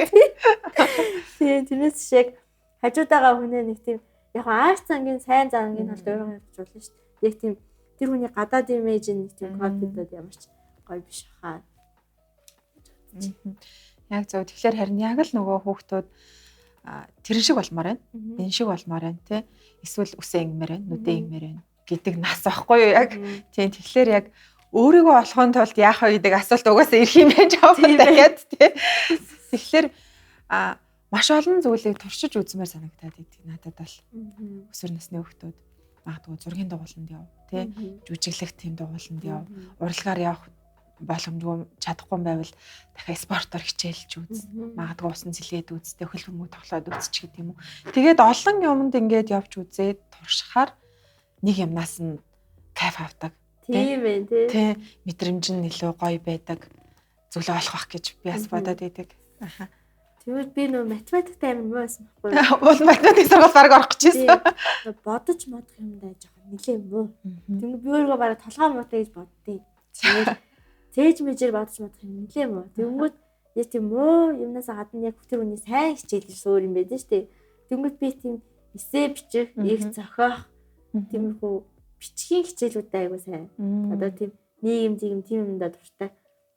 Тийм тэрнээс шиг хажуудаага хүнээ нэг тийм яг ааш цангийн сайн зангийн тал дуурайх гэж болно шүү дээ. Яг тийм тэр хүний гадаад имиж нэг тийм копидод ямар ч гоё биш хаа. Яг зөв. Тэгэхээр харин яг л нөгөө хүүхдүүд тэрэн шиг болмоор байна. Энэ шиг болмоор байна тий. Эсвэл үсээ ингэмээр байна, нүдээ ингэмээр байна гэдэг нас байхгүй юу яг. Тийм тэгэхээр яг өөрийгөө олохын тулд яах вэ гэдэг асуулт угаасаа ирэх юм байж байгаа дахиад тий. Тэгэхээр маш олон зүйлийг туршиж үзмээр санагдаад идэг надад бол. Өсвөр насны хүүхдүүд магадгүй зургийн дугууланд яв тий. Жүжиглэх тийм дугууланд яв. Урлагаар явах боломжгүй чадахгүй байвал дахиад спортоор хичээлж үз. Магадгүй усан цэлгээд үзтээ хөл бөмбөг тоглоод үзчих гэдэг юм уу. Тэгээд олон юмд ингээд явж үзээд туршихаар нэг юмнаас нь кайф авдаг. Тийм ээ тий. Мэдрэмж нь илүү гоё байдаг. Зүйлээ олох бах гэж би бас бодоод идэг. Аха. Тэгвэл би нөө математикт амар муу байсан байхгүй юу? Уул математик сургууль баг орох гэж байсан. Бодож модох юмдаа жоохон нэлээ муу. Тэгвэл би өөрөө бараг толгой муутай гэж боддیں۔ Цээж мэжээр бодож модох юм нэлээ муу. Тэнгүүд яг тийм муу юмнаас гадна яг тэр хүний сайн хичээл гэж өөр юм байдаг шүү дээ. Тэнгүүд би тийм эссе бичих, их зохиох тиймэрхүү бичгийн хичээлүүдтэй айгуу сайн. Одоо тийм нийгэм тийм юмдаа дуртай.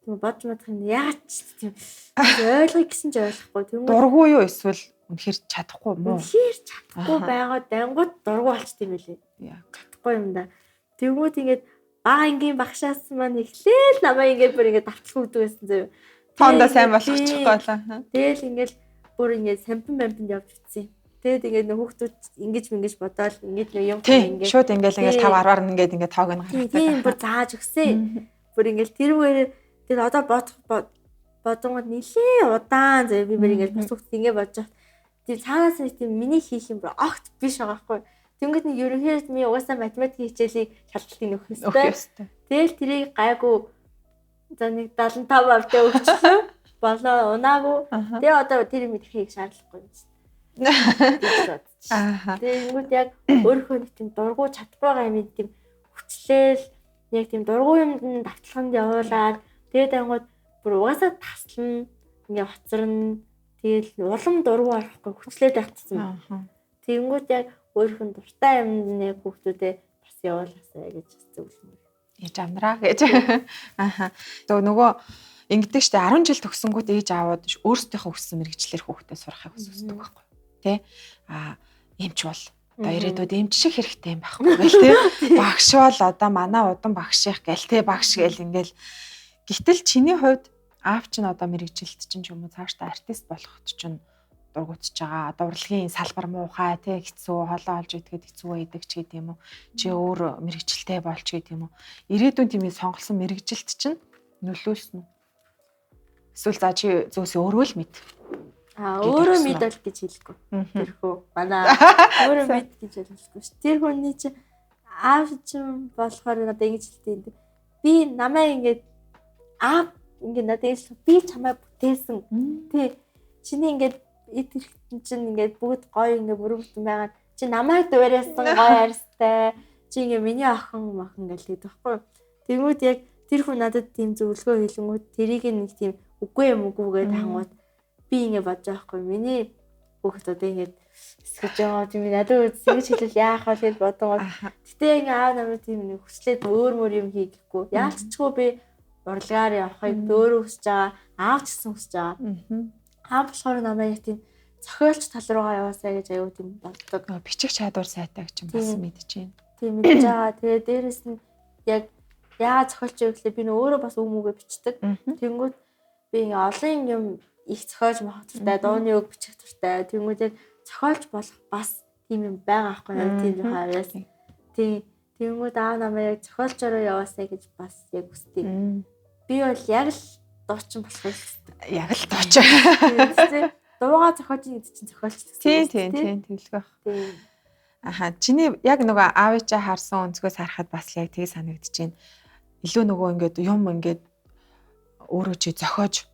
тийм бодж мэдэх юм яагаад ч тийм ойлгох гэсэн ч ойлгохгүй. Тэнгүүд Дургу юу эсвэл үнэхээр чадахгүй муу. үнэхээр чадахгүй байгаад дангууд дургу болчт юм билээ. Чадахгүй юм да. Тэнгүүд ингээд бага ангийн багшаас маань эхлээл намайг ингээд бүр ингээд давталх өгдөг байсан заяа. Тондоо сайн болгочихгүй болоо. Тэгэл ингээд бүр ингээд сампин бампинд явж утсан. Тэгэд ингээд нөх хүүхдүүд ингэж бодоол ингээд нэг юм ингээд шууд ингээд 5-10-аар ингээд тоог нь гаргацгаа. Тийм бүр зааж өгсөн. Бүр ингээд тэрүүгээр тэгэл одоо бодонгод нилээ удаан заяа би бүр ингээд бас хүүхд ингээд бодож байгаа. Тийм цаанаас нэг тийм миний хийх юм бүр огт биш байгаа байхгүй. Тэнгүүд нэг ерөнхийдөө ми угаасаа математикийн хичээлийг шалгалтын өгөх ёстой. Тэгэл тэрийг гайгүй за нэг 75% таа өгчлөө. Болоо унаагүй. Тэгээ одоо тэр мэдэхийг шаардлагагүй юм чинь. Тэнгүүд яг өөрөө нэг тийм дургу чадахгүй байгаа юм тийм хүчлээл яг тийм дургу юмд давталханд явуулаад тэгээд ангууд бүр угаасаа таслана ингээ хоцорно. Тэгэл улам дургу орохгүй хүчлээд байхчихсан. Тэнгүүд яг өөрхөн дуртай юмд нэг хүүхдүүдээ бас явуулаасаа гэж зөвлөмөр. Ээж амраа гэж. Тэгээ нөгөө ингэдэг штэ 10 жил төгсөнгүүт ээж аавууд өөрсдийнхөө хүссэн мэрэгчлэр хүүхдээ сурахыг хүсдэг байхгүй. Тэ? Эмч бол одоо ирээдүйд эмч шиг хэрэгтэй юм байхгүй гэл тэ. Багш бол одоо манай удан багш их гэл тэ багш гэл ингээл. Гэтэл чиний хувьд аав чинь одоо мэрэгжилт чинь ч юм уу цаашдаа артист болоход чинь дургуутж байгаа. Одоо урлагийн салбар муухай тэ хэцүү холоо олж идэхэд хэцүү байдаг ч гэдэг юм уу. Чи өөр мэрэгжилтэй болч гэдэг юм уу. Ирээдүйн тийм сонголсон мэрэгжилт чинь нөлөөлсөн үү? Эсвэл за чи зөөс өөрөө л мэд. Өөрөө мэдэл гэж хэлэхгүй. Тэрхүү манай өөрөө мэд гэж хэлэхгүй ш. Тэр хүний чи аав чинь болохоор надад ингэж хэлдэг. Би намайг ингээд аав ингээд надад ингэж би чамайг бүтээсэн. Тэ чиний ингээд эд хэрэгтэн чинь ингээд бүгд гоё ингээд бүрэгдэн байгаа. Чи намайг дуурайсан гоё арьстай. Чи ингээд миний охин махан гэж хэлдэг байхгүй. Тэгмүүд яг тэр хүн надад тийм зөвлөгөө хэлэнгүүт тэрийг нэг тийм үгүй юм үгүй гэдэг хангууд би ингээд бодож байгаа хгүй. Миний хүүхэд одоо ингээд эсгэж байгаа тийм надад ингэж хэлвэл яах вэ гэж бодгоо. Гэтэ ингээд аав намайг тийм нэг хүслээд өөр юм хийгээгүй. Яалтчгүй би урлагаар явахыг өөрөө хүсэж байгаа. Аав ч гэсэн хүсэж байгаа. Аав болохоор намайг тийм зохиолч тал руугаа яваасаа гэж аюу тийм боддог. Бичих чадвар сайтай гэж бас мэдэж байна. Тийм мэдэж байгаа. Тэгээ дээрэс нь яг яагаад зохиолч вэ гэхлээр би өөрөө бас өгмөөгөө бичдэг. Тэнгүүд би ингээ олон юм их зохиолж мах туртай, дууны үг бичих туртай. Тэнгүүд яг зохиолч болох бас тийм юм байгаа аахгүй юу? Тийм хавьяас. Тийм тэнгүүд аав намайг яг зохиолчороо яваасаа гэж бас яг хүсдэг. Би бол яг л дуучин болох юм. Яг л дуучин. Дуугаа зохиолч гэдэг чинь зохиолч гэсэн. Тийм тэглэх байх. Чиний яг нөгөө аавычаа харсан өнцгөөс харахад бас яг тийг санагдаж байна. Илүү нөгөө ингээд юм ингээд өөрөө чи зохиож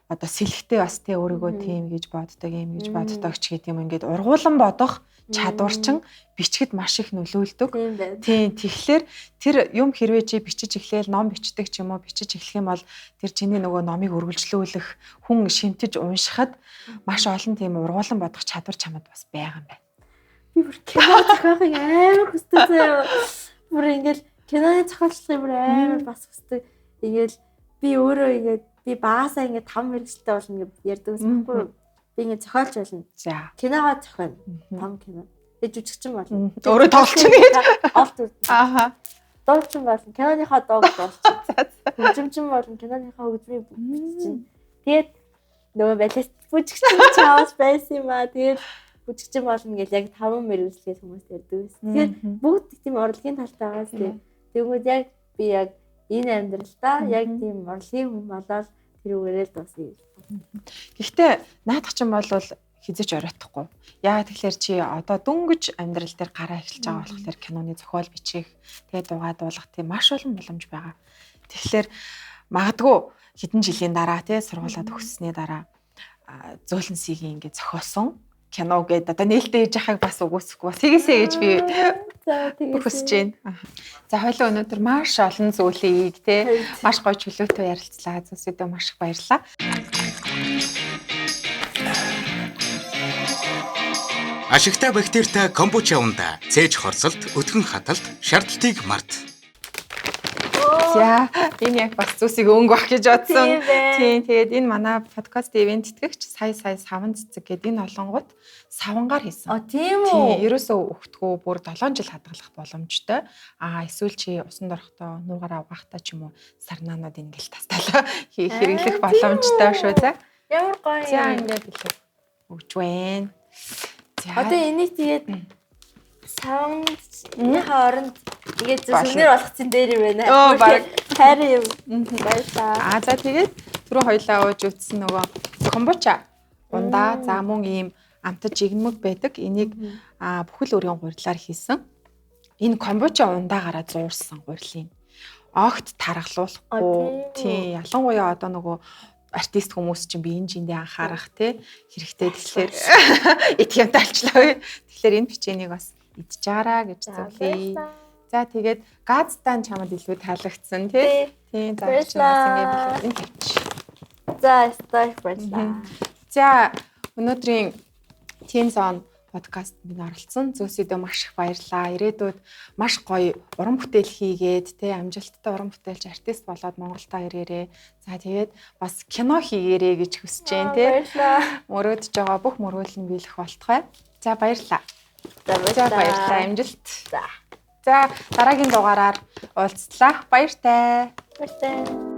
одоо сэлэхтэй бас тэ өөрийгөө тийм гэж боддог юм гэж боддог ч гэдэг юм ингээд ургуулan бодох чадвар чин бичгэд маш их нөлөөлдөг. Тийм тэгэхээр тэр юм хэрвээ чи бичиж эхлээл ном бичдэг ч юм уу бичиж эхлэх юм бол тэр чиний нөгөө номыг үргэлжлүүлэх хүн шимтэж уншихад маш олон тийм ургуулan бодох чадвар чамд бас байгаа юм байна. Би бүр кино зохиохыг амар хүсдэг заяа. Бүр ингээд киноны зохиолчлогыг бүр амар бас хүсдэг. Ингээд би өөрөө ингээд би баасаа ингээд 5 мэрэгчлээ болно гэж ярьдаг байсан байхгүй юу? Би ингээд зохиолч болно. За. Киногоо зохионо. 5 кино. Тэгээ жүжигчин болно. Өөрөө тоглолчин гэж. Олд үр. Дуулчин болно. Киноныхоо дууг дуулчин. Хөгжимчин болно. Киноныхоо хөгжмийг бичсэн. Тэгээд нөгөө балет бүжигчин чаавс байсан юм аа. Тэгээд бүжигчин болно гэж яг 5 мэрэгчлээс хүмүүс ярьдаг байсан. Тэгэхээр бүгд тийм урлагийн талтай байгаас тэгвэл яг би яг энэ амьдралдаа яг тийм урлагийн хүн болоод тэрүүгээрээ л дуусна. Гэхдээ наадах чинь бол хизэж оройтхгүй. Яагаад тэгэхээр чи одоо дөнгөж амьдрал дээр гараа эхэлж байгаа болохоор киноны зохиол бичих, тэгээ дуугаа дуулах тийм маш олон боломж байгаа. Тэгэхээр магадгүй хэдэн жилийн дараа тий сургуулаа төгссөний дараа зөөлөнсийг ингээд зохиосон кино гэдэг одоо нээлттэй ээж ахыг бас үгүйсэхгүй бас хийгээсэй гэж би хүсэж байна. За хоёлоо өнөөдөр маш олон зүйлийг те маш гоё чөлөөтэй ярилцлаа. Зөвсөдөө маш их баярлалаа. Ашигтай бактеритай комбуча унда цээж хорсолт, өтгөн хаталт, шаардлагыг март. За энэ яг бас зүсийг өнгө бах гэж бодсон. Тийм ээ. Тийм тэгээд энэ манай подкаст ивент тэтгэгч сая саван цэцэг гэдэг энэ олонгууд савангаар хийсэн. Тийм Тийм үү? ерөөсөө өгтгөө бүр 7 жил хадгалах боломжтой. Эсвэл чи усан дорохдоо нургаараа угаахтаа ч юм уу сарнаанууд ингээл тасталаа хэрэглэх боломжтой шүү. За. Ямар гоё. За ингээд хэлээ. Өгч байна. За. Одоо энийг тэгээд саундынхаа оронд тэгээд сүмнэр болгоцсон дээр юм байна. Оо, баг. Хайр юм. Баярлаа. За тэгээд түрүү хоёлаа ууж үзсэн нөгөө комбуча ундаа за мөн ийм амтаж игнэмэг байдаг. Энийг бүхэл өөрийн гурилаар хийсэн. Энэ комбуча ундаагаараа зуурсан гурилын. Огт тархалуулахгүй. Тийм ялангуяа одоо нөгөө артист хүмүүс чинь биеийн жиндээ анхаарах тий хэрэгтэй тэгэхээр итгэмтэй алчлаа. Тэгэхээр энэ бичээнийг бас идчихаараа гэж зөвлөе. За тэгээд газтан чамд илүү таалагдсан тий. Тийм заачнаас ингээд билүүн тавьчих. За стойк баярлаа. За өнөөдрийн Teen Zone подкаст минь оролцсон Зөөсөдөө маш их баярлаа. Ирээдүйд маш гоё уран бүтээл хийгээд тий амжилттай уран бүтээлч артист болоод Монголдо ирээрээ. За тэгээд бас кино хийгээрэй гэж хүсэж байна тий. Баярлаа. Мөрөөдөж байгаа бүх мөргөл нь биелэх болтугай. За баярлаа. За Баярлаа. Амжилт. За. За дараагийн дугаараар уулзлаа. Баяртай. Баярлалаа.